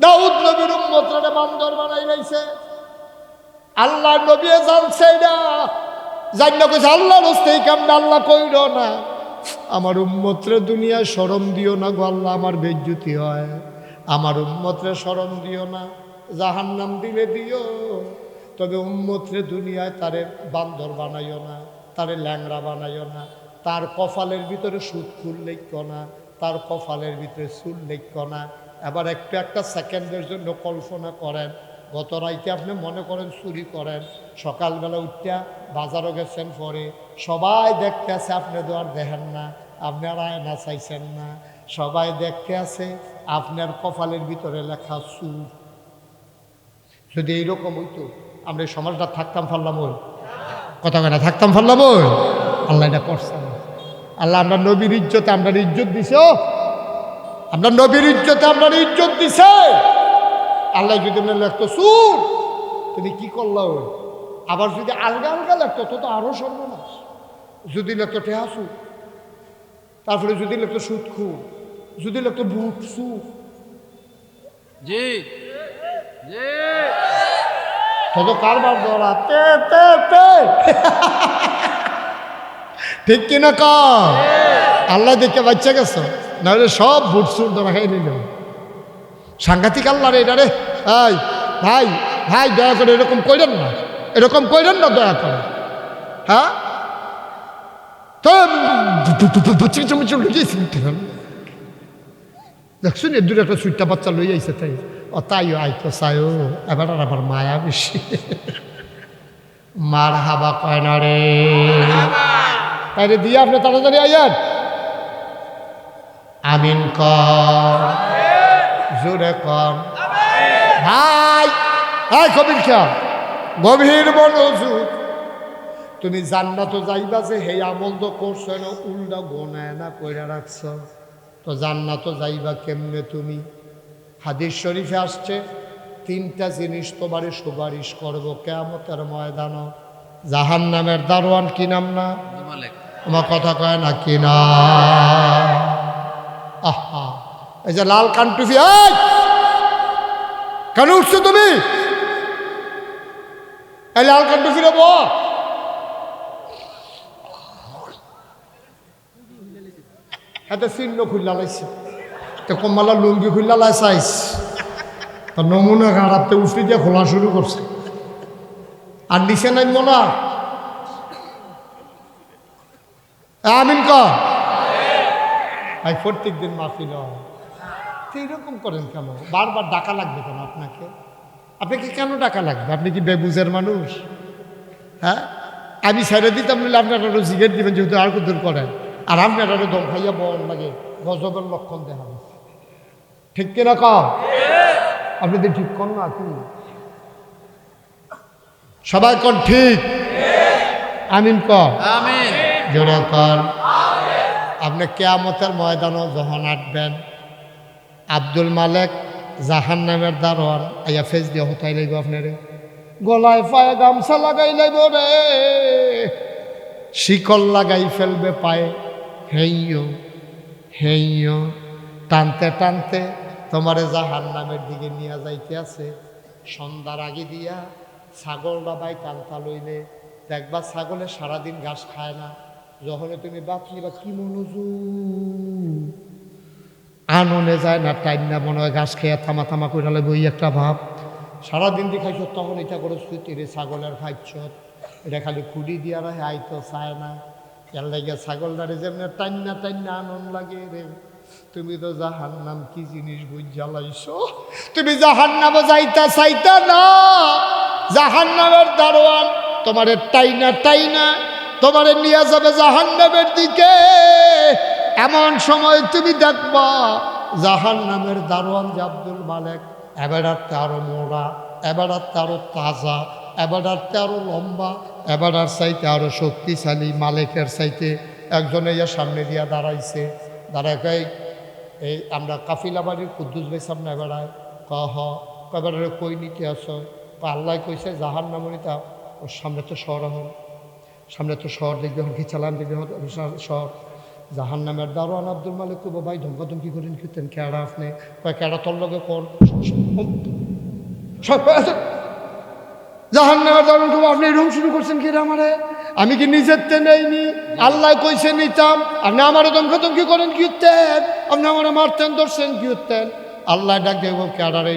দাউদ নবীর উম্মতরে বান্দর বানাই লাইছে, আল্লাহ নবী জানছে না, জান্না কইছে আল্লাহর রাস্তায় এই কামটা আল্লাহ কইর না। আমার উম্মতরে দুনিয়ায় শরম দিও না গো আল্লাহ, আমার বেজ্জুতি হয়। আমার উম্মতরে শরম দিও না, জাহান্নাম দিলে দিও, তবে উম্মতরে দুনিয়ায় তারে বান্দর বানাইও না, তারে ল্যাংড়া বানাইও না। তার কপালের ভিতরে সুদ ফুল লেখ না, তার কপালের ভিতরে চুল লেখ না, এবার একটু একটা সেকেন্ডের জন্য কল্পনা করেন, গত রাইতে আপনি মনে করেন চুরি করেন, সকালবেলা উঠিয়া বাজারও গেছেন, পরে সবাই দেখতে আছে, আপনি তো আর দেখেন না, আপনার আয়না চাইছেন না, সবাই দেখতে আছে, আপনার কপালের ভিতরে লেখা চুর। যদি এইরকম হইতো আমরা এই সমাজটা থাকতাম পারলাম, ওই কথা কেনা থাকতাম পারলাম, ওই আল্লাহ এটা করছে না। আল্লাহ আমরা নবীর ইজ্জতে আমরা ইজ্জত দিছে, আমরা নবীর ইজ্জতে আমরা ইজ্জত দিছে। আল্লাহ যদি আমরা লেখতো সুর, তুমি কি করলো? ওই আবার যদি আলগা আলগা লাগতো তো আরো সর্বনাশ। যদি লাগতো টেহাসু, তারপরে যদি লাগতো সুদ খুব, যদি লাগতো বুট সুর, জি জি তত কারবার ধরা তে তে তে ঠিক কিনা ক আল্লাহ দেখে বাচ্চা গেছো, নাহলে সব বুট সুর ধরা খাই নিল। সাংঘাতিক আল্লাহ রে এটা রে। ভাই ভাই ভাই দয়া করে এরকম করেন না, এরকম করেন না দয়া করে। হ্যাঁ তো দেখছুন এর দূরে একটা সুইটটা বাচ্চা লই আইছে, তাই ও তাইও আইতো চাইও, এবার আর আবার মায়া বেশি। মার হাবা কয় না রে, তাই রে দিয়ে আপনি তাড়াতাড়ি আইয়ান। আমিন কর, জোরে কর ভাই। এই কবির খেয়া গভীর মনোযোগ। তুমি জান্নাত যাইবা যে হে আমল তো করছো না, উল্টা গোনায় না কইরা রাখছো, তো জান্নাত যাইবা কেমনে তুমি? হাদিস শরীফে আসছে তিনটা জিনিস তোমারে সুপারিশ করবো কিয়ামতের ময়দান। জাহান্নামের দারোয়ান কি নাম না? আমার কথা কয় না কি না? আহা, এই যে লাল কানটুফি, কেন উঠছো তুমি? এই লাল কানটুফি রে বল, হাতে চিহ্ন খুললা লাইছে, তো কম্মালা লুঙ্গি খুললা লাইসাইস, তো নমুনা গাড়াতে উফরি দিয়ে খোলা শুরু করছে, আর নিচে নাই মোনা। আমিন ক ভাই, প্রত্যেক দিন মাহফিল হয়, এইরকম করেন কেন? বারবার ডাকা লাগবে কেন আপনাকে? আপনাকে কেন ডাকা লাগবে? আপনি কি বেবুজের মানুষ? হ্যাঁ, আমি ছেড়ে দিতাম, নিলে আপনারা আরো জিগের দিবেন, যেহেতু আর কুদুর করেন, আর আপনারা আরো দম খাইয়া বন লাগে, গজবের লক্ষণ দেখাবে। ঠিক কিনা কম? আপনি তো ঠিক কর না, কি সবাই কর ঠিক? আমিন কর, আমিন জোরে কর। আপনি কিয়ামতের ময়দানও যখন আসবেন, আব্দুল মালেক জাহান্নামের দারোয়ান আইয়া ফেস দিয়ে হতাই লাগবে আপনারে, গলায় পায়ে গামছা লাগাই লাইব রে, শিকল লাগাই ফেলবে পায়ে, হেইয়ো হেইয়ো টানতে টানতে তোমারে জাহান্নামের দিকে নিয়ে যাইতে আছে। সন্ধ্যার আগে দিয়া ছাগলটা বাই টানতা লইলে দেখবা ছাগলে সারাদিন ঘাস খায় না, যখন তুমি বাঁচলি বা কি মনোযোগ, আননে যায় না, টাইম না, মনে হয় ঘাস খেয়ে থামা থামা করে লাগবে, ওই একটা ভাব। সারাদিন দেখাইছ তখন এটা করে সুতিরে ছাগলের খাইছ, এটা খালি খুঁড়ি দিয়া রাখে, আইতো চায় না, এর লাগে ছাগলটারে যেমন টাইনা টাইনা আনন্দ লাগে রে। তুমি তো জাহান্নাম কি জিনিস বুঝ জ্বালাইছ, তুমি জাহান্নাম যাইতা চাইতা না, জাহান্নামের দারোয়ান তোমারে টাইনা টাইনা তোমারে নিয়ে যাবে জাহান্নামের দিকে। এমন সময় তুমি দেখবা জাহান্নামের দারোয়ান যে আব্দুল মালেক, এবারটা আরো মোড়া, এবারটা আরো তাজা, এবারটা আরো লম্বা, এবারার চাইতে আরো শক্তিশালী, মালিকের চাইতে। একজন ইয়া সামনে দিয়া দাঁড়াইছে, দাঁড়ায় এই আমরা কাফিলা বাড়ির কুদ্দুস ভাই সামনে এবারায় কহ এবারে কই নিতে আসো? আল্লাহ কইছে জাহান্নামরিতা ওর সামনে তো শহর, হন সামনে তো শহর দেখবে, হন কি চালান দেখবে শহর। জাহান্নামের দারোয়ান আব্দুল মালিক কইব ভাই ধমকাধমকি করেন কিতেন কেডা আপনি? কয় কেডা তোর লগে কর। জাহান্নামের দারোয়ান কইব আপনি এরকম শুরু করছেন কি রে আমারে? আমি কি নিজের তে নেইনি? আল্লাহ কইছে নিতাম, আপনি আমারে ধমকাধমকি করেন কি উঠতেন? আপনি আমারে মারতেন ধরছেন কি উঠতেন? আল্লাহ ডাক দেব কেডা রে?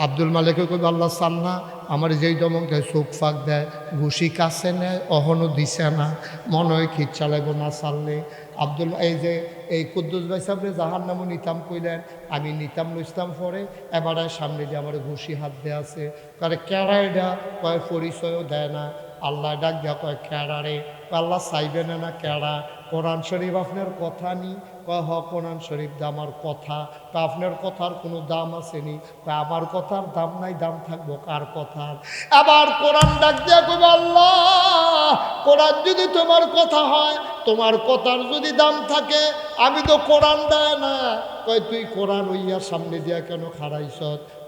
আব্দুল মালিককে কইবে আল্লাহ সান্না আমার যেই দমক দেয় চোখ ফাঁক দেয় ঘুষি কাছে নেয় অহনও দিছে না মনে হয় খিট চালাইব না চাললে আব্দুল এই যে এই কুদ্দুস ভাই সাহেবরে জাহার নামও নিতাম কইলেন আমি নিতাম লইতাম পরে এবারে সামনে দিয়ে আমার ঘুষি হাত দেয়া আছে কারে কেড়াইডা কয় পরিচয়ও দেয় না আল্লাহ ডাক দেওয়া কয় কেড়ারে আল্লাহ চাইবে না কেড়া কোরআন শরীফ আপনার কথা নি কয় হ কোরআন শরীফ আমার কথা তা আপনার কথার কোনো দাম আসেনি কয় আমার কথার দাম নাই দাম থাকবো কার কথার আবার কোরআন ডাক দিয়া কইবে আল্লাহ কোরআন যদি তোমার কথা হয় তোমার কথার যদি দাম থাকে আমি তো কোরআন দেয় না কয় তুই কোরআন হইয়া সামনে দিয়া কেন খাড়াইছ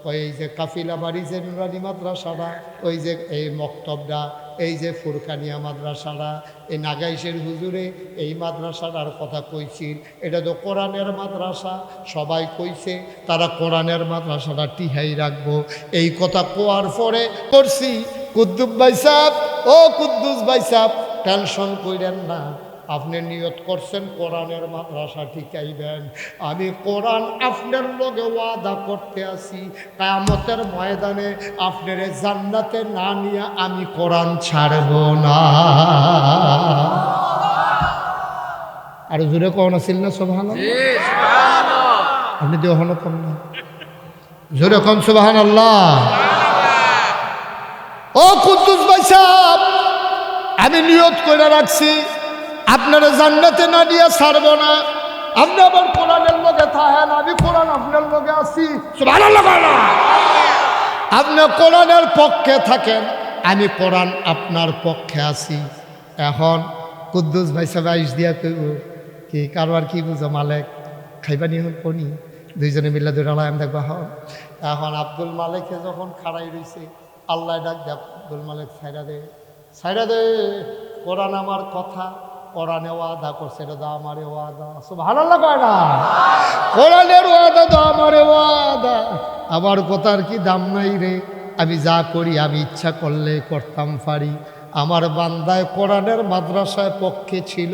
কয় এই যে কাফিলা বাড়ি যে নুরানি মাদ্রাসাটা ওই যে এই মক্তবটা এই যে ফুরকানিয়া মাদ্রাসাটা এই নাগাইশের হুজুরে এই মাদ্রাসাটার কথা কইছিল এটা তো কোরআনের মাদ্রাসা সবাই কইছে তারা কোরআনের মাদ্রাসাটা টিহাই রাখবো এই কথা কোয়ার পরে করছি কুদ্দুস ভাই সাহেব ও কুদ্দুস ভাই সাহেব টেনশন কইরেন না আপনি নিয়ত করছেন কোরআনের মাদ্রাসা ঠিকাইবেন আমি কোরআন আপনার লগে ওয়াদা করতে আসি কিয়ামতের ময়দানে আপনার জান্নাতে না নিয়ে আমি কোরআন ছাড়ব না আর জোরে কোন আছিল না সুবহানাল্লাহ আপনি তো হলো কম না জোরে কোন সুবহানাল্লাহ ও কুদ্দুস ভাই সাহেব আমি নিয়ত করে রাখছি আপনারা জান্নাতে না দিয়া ছাড়ব না আপনি আবার কোরআনের লগে থাকেন আমি কোরআন আপনার লগে আছি সুবহানাল্লাহ আপনি কোরআনের পক্ষে থাকেন আমি কোরআন আপনার পক্ষে আছি এখন কুদ্দুস ভাই সাহেব আইস দিয়া কইব কি কারবার কি বুঝো মালিক খাইবানি হল কোনি দুইজনে মিল্লা দুরালা আমি দেখবা হন এখন আব্দুল মালিককে যখন খাড়াই রইছে আল্লাহ ডাক দে আব্দুল মালিক ছাইড়া দে কোরআন আমার কথা কোরআনে ওয়াদা করছে এটা দাও আমারে ওয়াদা সুবহানাল্লাহ কয় না কোরআনের ওয়াদা দাও আমারে ওয়াদা আমার কথার কি দাম নাই রে আমি যা করি আমি ইচ্ছা করলে করতাম পারি আমার বান্দায় কোরআনের মাদ্রাসায় পক্ষে ছিল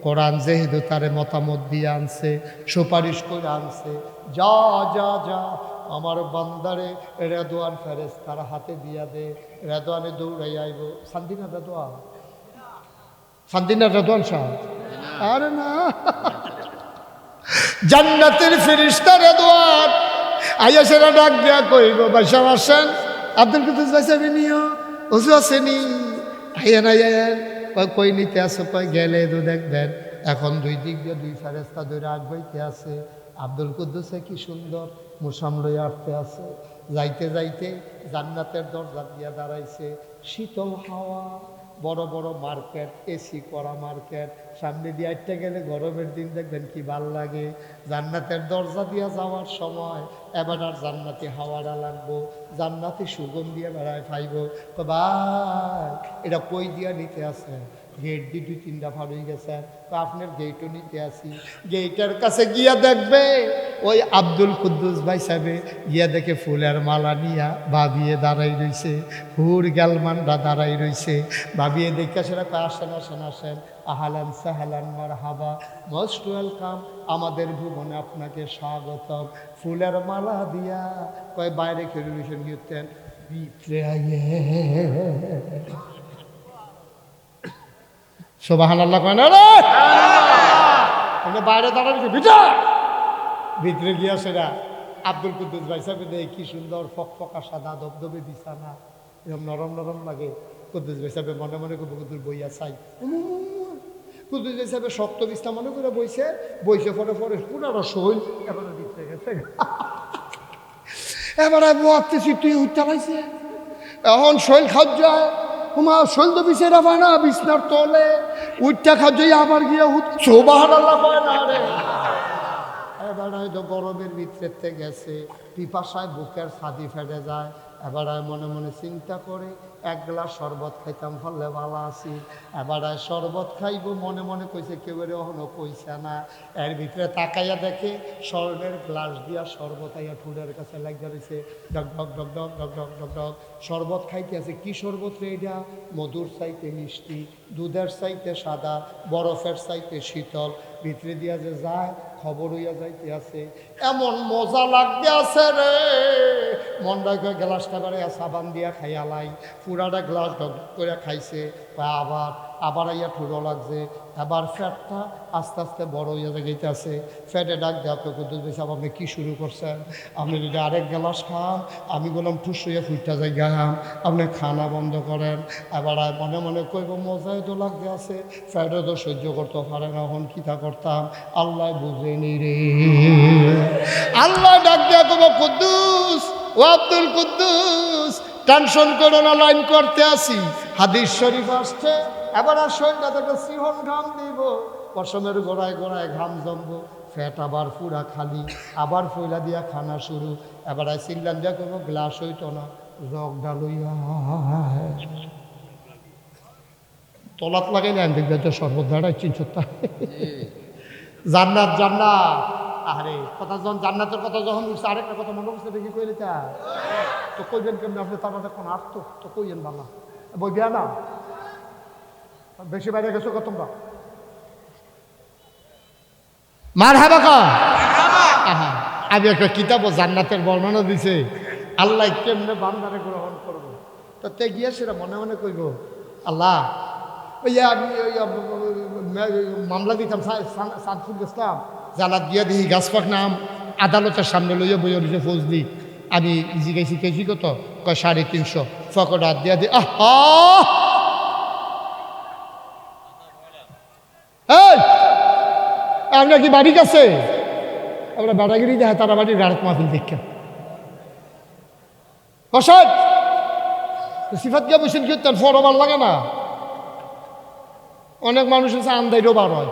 কোরআন যেহেতু তারে মতামত দিয়ে আনছে সুপারিশ করে আনছে যা যা যা আমার বান্দারে রেদওয়ান ফেরেশতার হাতে দিয়া দে রেদওয়ানে দৌড়াই আইব শান্তিনা রেদওয়ান শান্তিনা রেদওয়ান সাহেব আরে না জান্নাতের ফেরেশতা রেদওয়ান আইয়া সেরা ডাক দেয়া কইব বাসা আসেন আব্দুল কুদ্দুস ভাই সাহেব নিও ওসু আসেনি আইয়া না কই নিতে আসো কই গেলে তো দেখবেন এখন দুই দিক দিয়ে দুই ফেরেশতা ধরে আগবাইতে আছে আব্দুল কুদ্দুসে কি সুন্দর মুসাম লইয়া আসতে আছে যাইতে যাইতে জান্নাতের দরজা দিয়া দাঁড়াইছে শীতল হাওয়া বড় বড় মার্কেট এসি করা মার্কেট সামনে দিয়ে আটটা গেলে গরমের দিন দেখবেন কি ভাল লাগে জান্নাতের দরজা দিয়া যাওয়ার সময় এবার আর জান্নাতি হাওয়াটা লাগবো জান্নাতি সুগন্ধি বেড়ায় পাইব তো ভাই এটা কই দিয়া নিতে আছে গেট দিয়ে 2-3টা ভার হয়ে গেছে তো আপনার গেটও নিতে আসি গেটের কাছে গিয়া দেখবে ওই আব্দুল কুদ্দুস ভাই সাহেবে গিয়া দেখে ফুলের মালা নিয়া ভাবিয়ে দাঁড়াই রইছে হুর গালমানরা দাঁড়াই রইছে ভাবিয়ে দেখে সেটা কয় আসেন আসেন আসেন আহালান সাহালান মারহাবা মোস্ট ওয়েলকাম আমাদের ভুবনে আপনাকে স্বাগতম ফুলের মালা দিয়া কয় বাইরে খেলে রইছেন গিয়েছেন ভিতরে আইয়ে সুবহানাল্লাহ কয় না রে আমরা বাইরে দাঁড়াচ্ছি ভিতরে গিয়া সেটা আব্দুল কুদ্দুস ভাই সাহেব দেখে কি সুন্দর ফকফকা সাদা দবদবে বিছানা এরকম নরম নরম লাগে কুদ্দুস ভাই সাহেব মনে মনে করবো কুদ্দুস বইয়া চাই কুদ্দুস ভাই সাহেব শক্ত বিছনা মনে করে বইছে পরে পরে পুনর শৈল এবারে ভিতরে গেছে এবারে বলতেছি তুই উঠতে পাইছে এখন শৈল খাওয়া যায় তোমার শৈল তো বিছাইরা পায় না বিছনার তলে উঠটা খাওয়া আবার গিয়ে সুবহানাল্লাহ কয় না রে এবার হয়তো গরমের ভিতরে গেছে পিপাসায় বুকের ছাদি ফেটে যায় এবার মনে মনে চিন্তা করে এক গ্লাস শরবত খাইতাম ফলে ভালো আছি এবার শরবত খাইব মনে মনে কইছে কেউ এখনো কইছে না এর ভিতরে তাকাইয়া দেখে স্বর্ণের গ্লাস দিয়া শরবত আইয়া ঠুডের কাছে লাগিয়ে রয়েছে ডক ডক ডক ডক ডক ডক ডক ডক শরবত খাইতে আছে কি শরবত রে এটা মধুর চাইতে মিষ্টি দুধের চাইতে সাদা বরফের চাইতে শীতল ভিতরে দিয়া যে যায় খবর হইয়া যাইতে আছে এমন মজা লাগতে আছে রে মন্ডা করে গ্লাসটা বেড়ে সাবান দিয়া খাইয়ালাই পুরাটা গ্লাস ঢক করে খাইছে আবার আবার আইয়া ঠুরো লাগছে আবার ফ্যাটটা আস্তে আস্তে বড় হইয়া গেছে ফ্যাটে ডাক দেওয়া তো কুদ্দুস ভাই সাহেব আপনি কী শুরু করছেন আপনি যদি আরেক গ্লাস খান আমি বললাম ঠুস হইয়া ফুটটা যাই গাম আপনি খানা বন্ধ করেন এবার মনে মনে কইব মজাই তো লাগতে আছে ফ্যাটে তো সহ্য করতে পারে না এখন কীটা করতাম আল্লাহ বুঝেনি রে আল্লাহ ডাক দেওয়া কব কুদ্দুস ও আব্দুল কুদ্দুস টেনশন করো না লাইন করতে আসি হাদিস শরীফ আসছে এবার আর শরীরটা থেকে সিহন ঘাম দিব পশমের গোড়ায় গোড়ায় ঘাম জমবো ফ্যাট আবার পুরা খালি আবার ফইলা দিয়া খানা শুরু এবার চিল্লান দিয়া কোনো গ্লাস হইতো না জগ ডালইয়া তলাত লাগাই না দেখবে তো শরবত দাঁড়ায় চিনছত্তা জান্নাত জান্নাত আরে কথা যখন জান্নাতের কথা যখন উঠছে আরেকটা কথা মনে করছে দেখি কইলে তা তো কইবেন কেমনি আপনি তার মধ্যে কোন আর্থ তো কইয়েন বাংলা বই দেয়া না বেশি বাইরে গেছো কত তোমরা মার হাবা কা আমি একটা কিতাব জান্নাতের বর্ণনা দিছে আল্লাহ কেমনে বান্দারে গ্রহণ করবো তো তে গিয়ে সেটা মনে মনে কইব আল্লাহ ওই আমি ওই মামলা দিতাম সাদফুল ইসলাম জালাদ দিয়া দিই গাছপাক নাম আদালতের সামনে লইয়া বইয়া দিছে ফৌজদি আমি জিগাইছি কেজি কত কয় 350 ফকট হাত দিয়া দিই আপনার কি বাড়ি কাছে আমরা বেড়াগিরি দেখে তারা বাড়ির রাত মাহফিল দেখে বসত সিফাত গিয়া বসেন কি তার ফরবার লাগে না অনেক মানুষ আছে আন্দাইরও বার হয়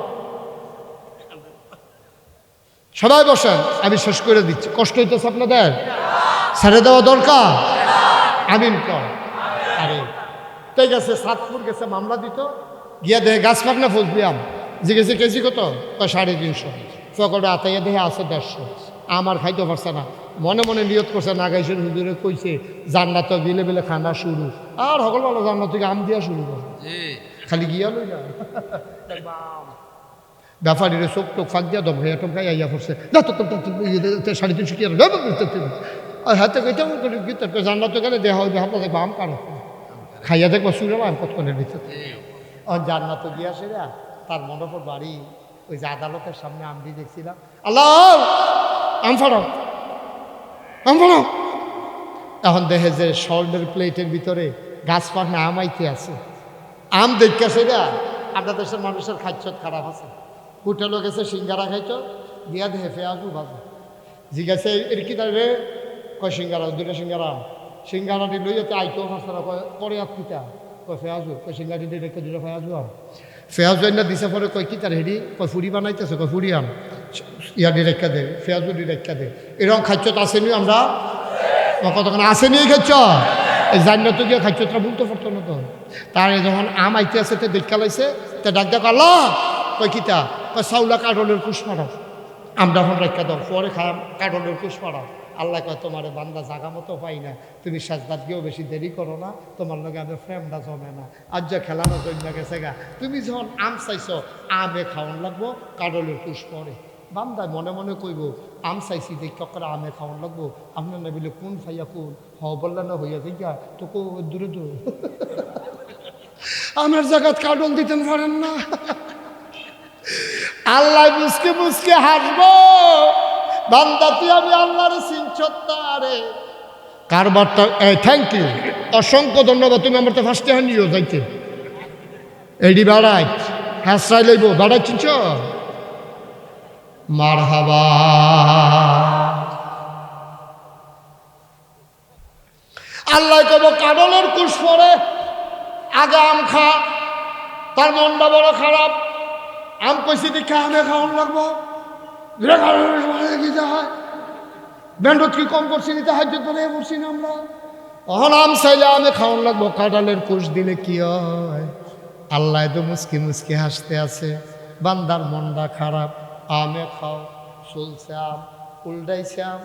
সবাই বসেন আমি শেষ করে দিচ্ছি কষ্ট হইতেছে আপনাদের ছেড়ে দেওয়া দরকার আমিন কর আরে ঠিক আছে সাতপুর গেছে মামলা দিত গিয়া দেখে গাছ পাক না ফজলিয়াম জিজ্ঞেসে কেজি কত 350 ফকটে আতাইয়া দেখে আছে 150 আমার খাইতে পারছে না মনে মনে নিয়ত করছে নাগাইশের হুজুরে কইছে জান্নাত বিলে বিলে খানা শুরু আর সকল ভালো জান্নাত থেকে আম দিয়া শুরু করে খালি গিয়া লই না ব্যাপারীর চোখ টোক ফাঁক দিয়া দম খাইয়া টমকাই আইয়া পড়ছে না তো 350 কি আর হাতে কইতাম জান্নাত গেলে দেহ হাতে দেখবো আম কারো খাইয়া দেখবো শুরু আম কতক্ষণের ভিতরে জান্নাত গিয়া সেরা তার মণ্ডপর বাড়ি ওই যে আদালতের সামনে আমদি দেখছিলাম আল্লাহ আম ফাড়াও আম ফাড়াও এখন দেখে যে শোল্ডার প্লেটের ভিতরে গাছ পাক না আমাইতে আছে আম দেখা সেরা আপনার দেশের মানুষের খাচ্ছত খারাপ আছে হোটেলও গেছে সিঙ্গারা খাইছ গিয়া দেখে পেঁয়াজু ভাজা জিজ্ঞাসা এর কি তাই রে কয় সিঙ্গারা 2টা সিঙ্গারা সিঙ্গারাটি লইয়াতে আইতেও পারছে না করে আত্মীতা কয় পেঁয়াজু কয় সিঙ্গারি রেখে 2টা পেঁয়াজু আম ফেয়াজ না দিছে পরে কয় কি তার হেডি কয় ফুড়ি বানাইতেছে কয় ফুড়ি আম ইয়াদি রেখা দে ফেয়াজুরি রেখা দে এরকম খাচ্ছত আসেনি আমরা কতক্ষণ আসেনি খাচ্ছ এই জান্নাত গিয়ে খাচ্ছতরা বলতে পারতো না তো তার যখন আম আইতে আছে তো দেখা লাইছে তা ডাক দেখ আল্লাহ কয় কিতা কয় চাউলা কাঠলের কুশ মারাও আমরা এখন রেখা দাও পরে খাম কাঠলের কুশ মারাও আল্লাহ কয় তোমার বান্দা জাগা মতো পাই না তুমি সাজদাত গিয়েও বেশি দেরি করো না তোমার লগে আমি ফ্রেমটা জমে না আজ যা খেলানো জমে গেছে গা তুমি যখন আম চাইছ আমে খাওয়ান লাগবো কাঠলের কুশ পরে বান্দা মনে মনে কইব আম চাইছি দেখি করে আমে খাওয়ান লাগবো আপনার না বলে কোন ফাইয়া কোন হ বললে না হইয়া দেখা তো দূরে দূরে আমের জায়গাত কাঠল দিতেন পারেন না আল্লাহ মুসকে মুসকে হাসবো বান্দা তুই আমি আল্লাহর সিনছত্তারে কারবারটা থ্যাংক ইউ অসংখ্য ধন্যবাদ তুমি আমার তো ফার্স্টে হানিও যাইতে এডি বেড়াই হাসরাই লইব বেড়াই চিনছ মারহাবা আল্লাহ কব কাডলের কুশ পরে আগে আম খা তার মনটা বড় খারাপ আম কইছি দেখা আমে খাওয়ান লাগবো কি হয় ব্যান্ডত কি কম করছি নি তাহার জন্য করছি না আমরা অহন আম চাইলে আমে খাওয়ান লাগবো কাঁঠালের কুশ দিলে কি হয় আল্লাহ তো মুসকি মুসকি হাসতে আছে বান্দার মনটা খারাপ আমে খাও চলছে আম উল্টাইছে আম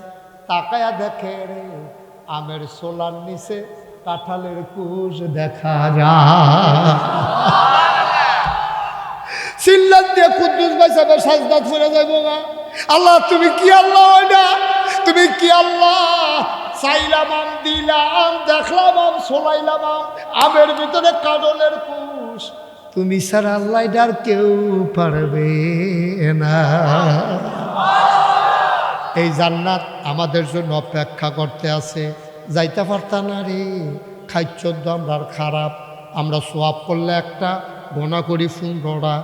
তাকায়া দেখে রে আমের সোলার নিচে কাঁঠালের কুশ দেখা যায় চিল্লাত দিয়ে কুদ্দুস ভাই সাহেবের সাজদাত ফুরে যাইব না আল্লাহ তুমি কি আল্লাহ না তুমি কি আল্লাহ চাইলাম আম দিলাম, দেখলাম আম সোলাইলাম আমের ভিতরে কাঁড়লের কুশ, তুমি স্যার আল্লাহ ডার কেউ পারবে না। এই জান্নাত আমাদের জন্য অপেক্ষা করতে আছে, যাইতে পারতাম না রে। খাইচোদ্দ আমরা খারাপ, আমরা সোয়াব করলে একটা, গোনা করি 15টা।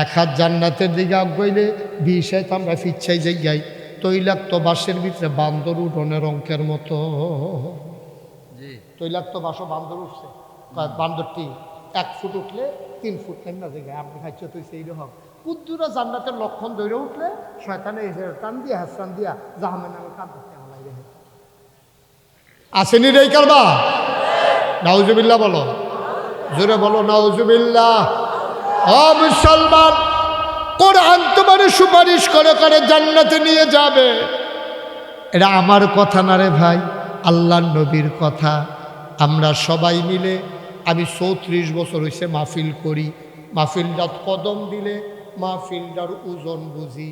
1 হাত জান্নাতের দিকে আগাইলে 20 হাত আমরা ফিচ্ছাই যাই। তৈলাক্ত বাসের ভিতরে বান্দর উঠোনের অঙ্কের মতো। তৈলাক্ত বাসও বান্দর উঠছে, বান্দরটি 1 ফুট উঠলে 3 ফুট না জায়গায় আপনি খাইছ তুই সেই রকম কুদ্দুরা জান্নাতের লক্ষণ দৈরে উঠলে শয়তানে এসে টান দিয়া হাসান দিয়া জাহামের নামে কাঁদতে হালাই রেখে আসেনি রে কারবা। নাউজুবিল্লাহ বলো, জোরে বলো নাউজুবিল্লাহ। ও মুসলমান, কোরআন তোমার সুপারিশ করে করে জান্নাতে নিয়ে যাবে। এটা আমার কথা না রে ভাই, আল্লাহর নবীর কথা। আমরা সবাই মিলে, আমি 34 বছর হয়েছে মাহফিল করি, মাহফিলটার কদম দিলে মাহফিলটার ওজন বুঝি।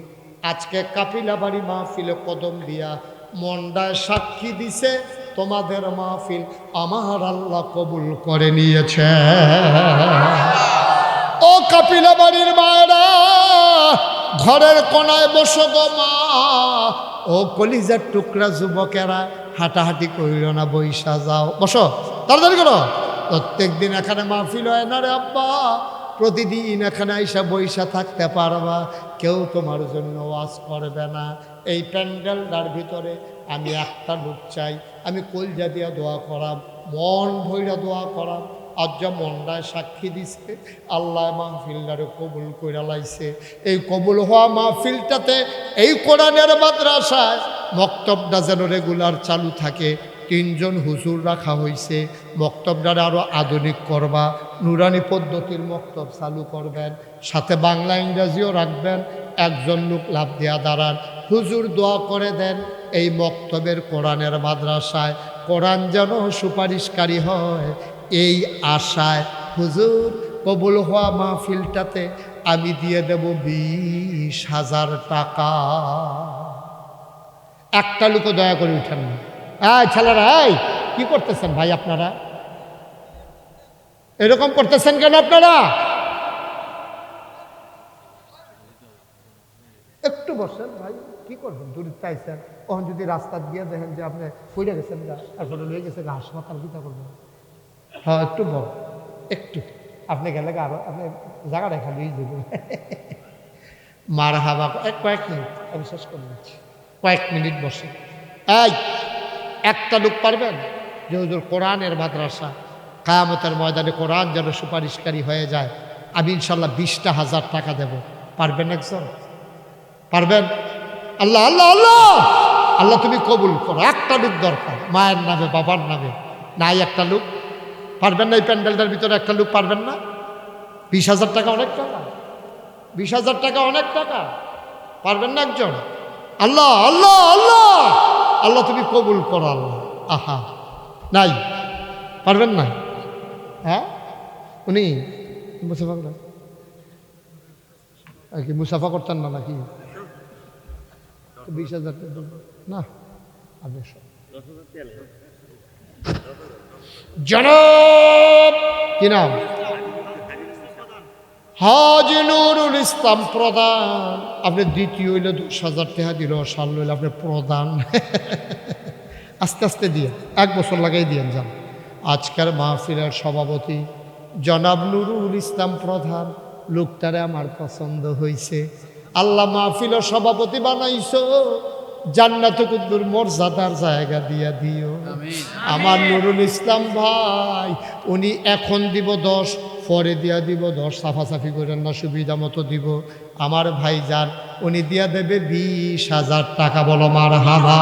আজকে কাফিলা বাড়ি মাহফিলে কদম দিয়া মন্ডায় সাক্ষী দিছে তোমাদের মাহফিল আমার আল্লাহ কবুল করে নিয়েছে। ও কাফিলা বাড়ির মায়েরা, ঘরের কোনায় বসো গো মা। ও কলিজার টুকরা যুবকেরা, হাঁটাহাঁটি করিল না, বইসা যাও, বসো, তাড়াতাড়ি করো। প্রত্যেক দিন এখানে মাহফিল হয় না রে আব্বা, প্রতিদিন এখানে আইসা বইসা থাকতে পারবা, কেউ তোমার জন্য ওয়াজ করবে না। এই প্যান্ডেলটার ভিতরে আমি একটা লোক চাই, আমি কলজা দিয়া দোয়া করাম, মন ভৈরা দোয়া করাম। আজ যা মনটায় সাক্ষী দিছে আল্লাহ মাহফিলটারে কবুল করে লাইছে। এই কবুল হওয়া মাহফিলটাতে এই কোরআনের মাদ্রাসায় মক্তবটা যেন রেগুলার চালু থাকে। 3 জন হুজুর রাখা হয়েছে, মক্তবটারে আরও আধুনিক করবা, নুরানি পদ্ধতির মক্তব চালু করবেন, সাথে বাংলা ইংরাজিও রাখবেন। 1 জন লোক লাভ দেয়া দাঁড়ান, হুজুর দোয়া করে দেন এই মক্তবের কোরআনের মাদ্রাসায় কোরআন যেন সুপারিশকারী হয়। এই আশায় হুজুর কবুল হওয়া মাহফিলটাতে আমি দিয়ে দেব 20,000 টাকা। একটা লোকও দয়া করে উঠেন না। এই ছেলেরা, এই কি করতেছেন ভাই আপনারা? এরকম করতেছেন কেন আপনারা? একটু বসেন ভাই, কি করবেন? দূরে চাইছেন, তখন যদি রাস্তা দিয়ে দেখেন যে আপনি পড়ে গেছেন গা, তারপরে লয়ে গেছে গা হাসপাতাল, কি করবেন? হ্যাঁ একটু বল, একটু আপনি গেলে আরো আপনি জায়গাটা খালি দেবেন। মার হাবা কয়েক মিনিট আমি শেষ করে দিচ্ছি, কয়েক মিনিট বসে। এই একটা লোক পারবেন যে হুজুর কোরআনের মাদ্রাসা কিয়ামতের ময়দানে কোরআন যেন সুপারিশকারী হয়ে যায়, আমি ইনশাল্লাহ 20,000 টাকা দেব। পারবেন একজন? পারবেন? আল্লাহ আল্লাহ আল্লাহ আল্লাহ তুমি কবুল করো। একটা লোক দরকার, মায়ের নামে বাবার নামে। নাই একটা লোক পারবেন না? এই প্যান্ডেলটার ভিতরে একটা লোক পারবেন না? 20,000 টাকা অনেক টাকা, 20,000 টাকা অনেক টাকা। পারবেন না একজন? আল্লাহ আল্লাহ আল্লাহ আল্লাহ তুমি কবুল করো আল্লাহ। আহা, নাই? পারবেন না? হ্যাঁ, উনি মুসাফা করেন কি? মুসাফা করতেন না নাকি? 20,000 না, আপনি জনাব কি নাম? হাজী নুরুল ইসলাম প্রধান। আপনি দ্বিতীয় হইলে 20,000 টাকা দিল, সাল হইলে আপনি প্রধান। আস্তে আস্তে দিয়ে 1 বছর লাগাই দিয়েন যান। আজকের মাহফিলের সভাপতি জনাব নুরুল ইসলাম প্রধান, লোকটারে আমার পছন্দ হয়েছে। আল্লাহ মাহফিলের সভাপতি বানাইছো, জান্নাতে কুদ্দুর মর্যাদার জায়গা দিয়া দিও। আমার নুরুল ইসলাম ভাই, উনি এখন দিব 10, পরে দিয়া দিব 10, সাফাসাফি করেন না, সুবিধা মতো দিব। আমার ভাই যান, উনি দিয়া দেবে 20,000 টাকা। বলো মারহাবা।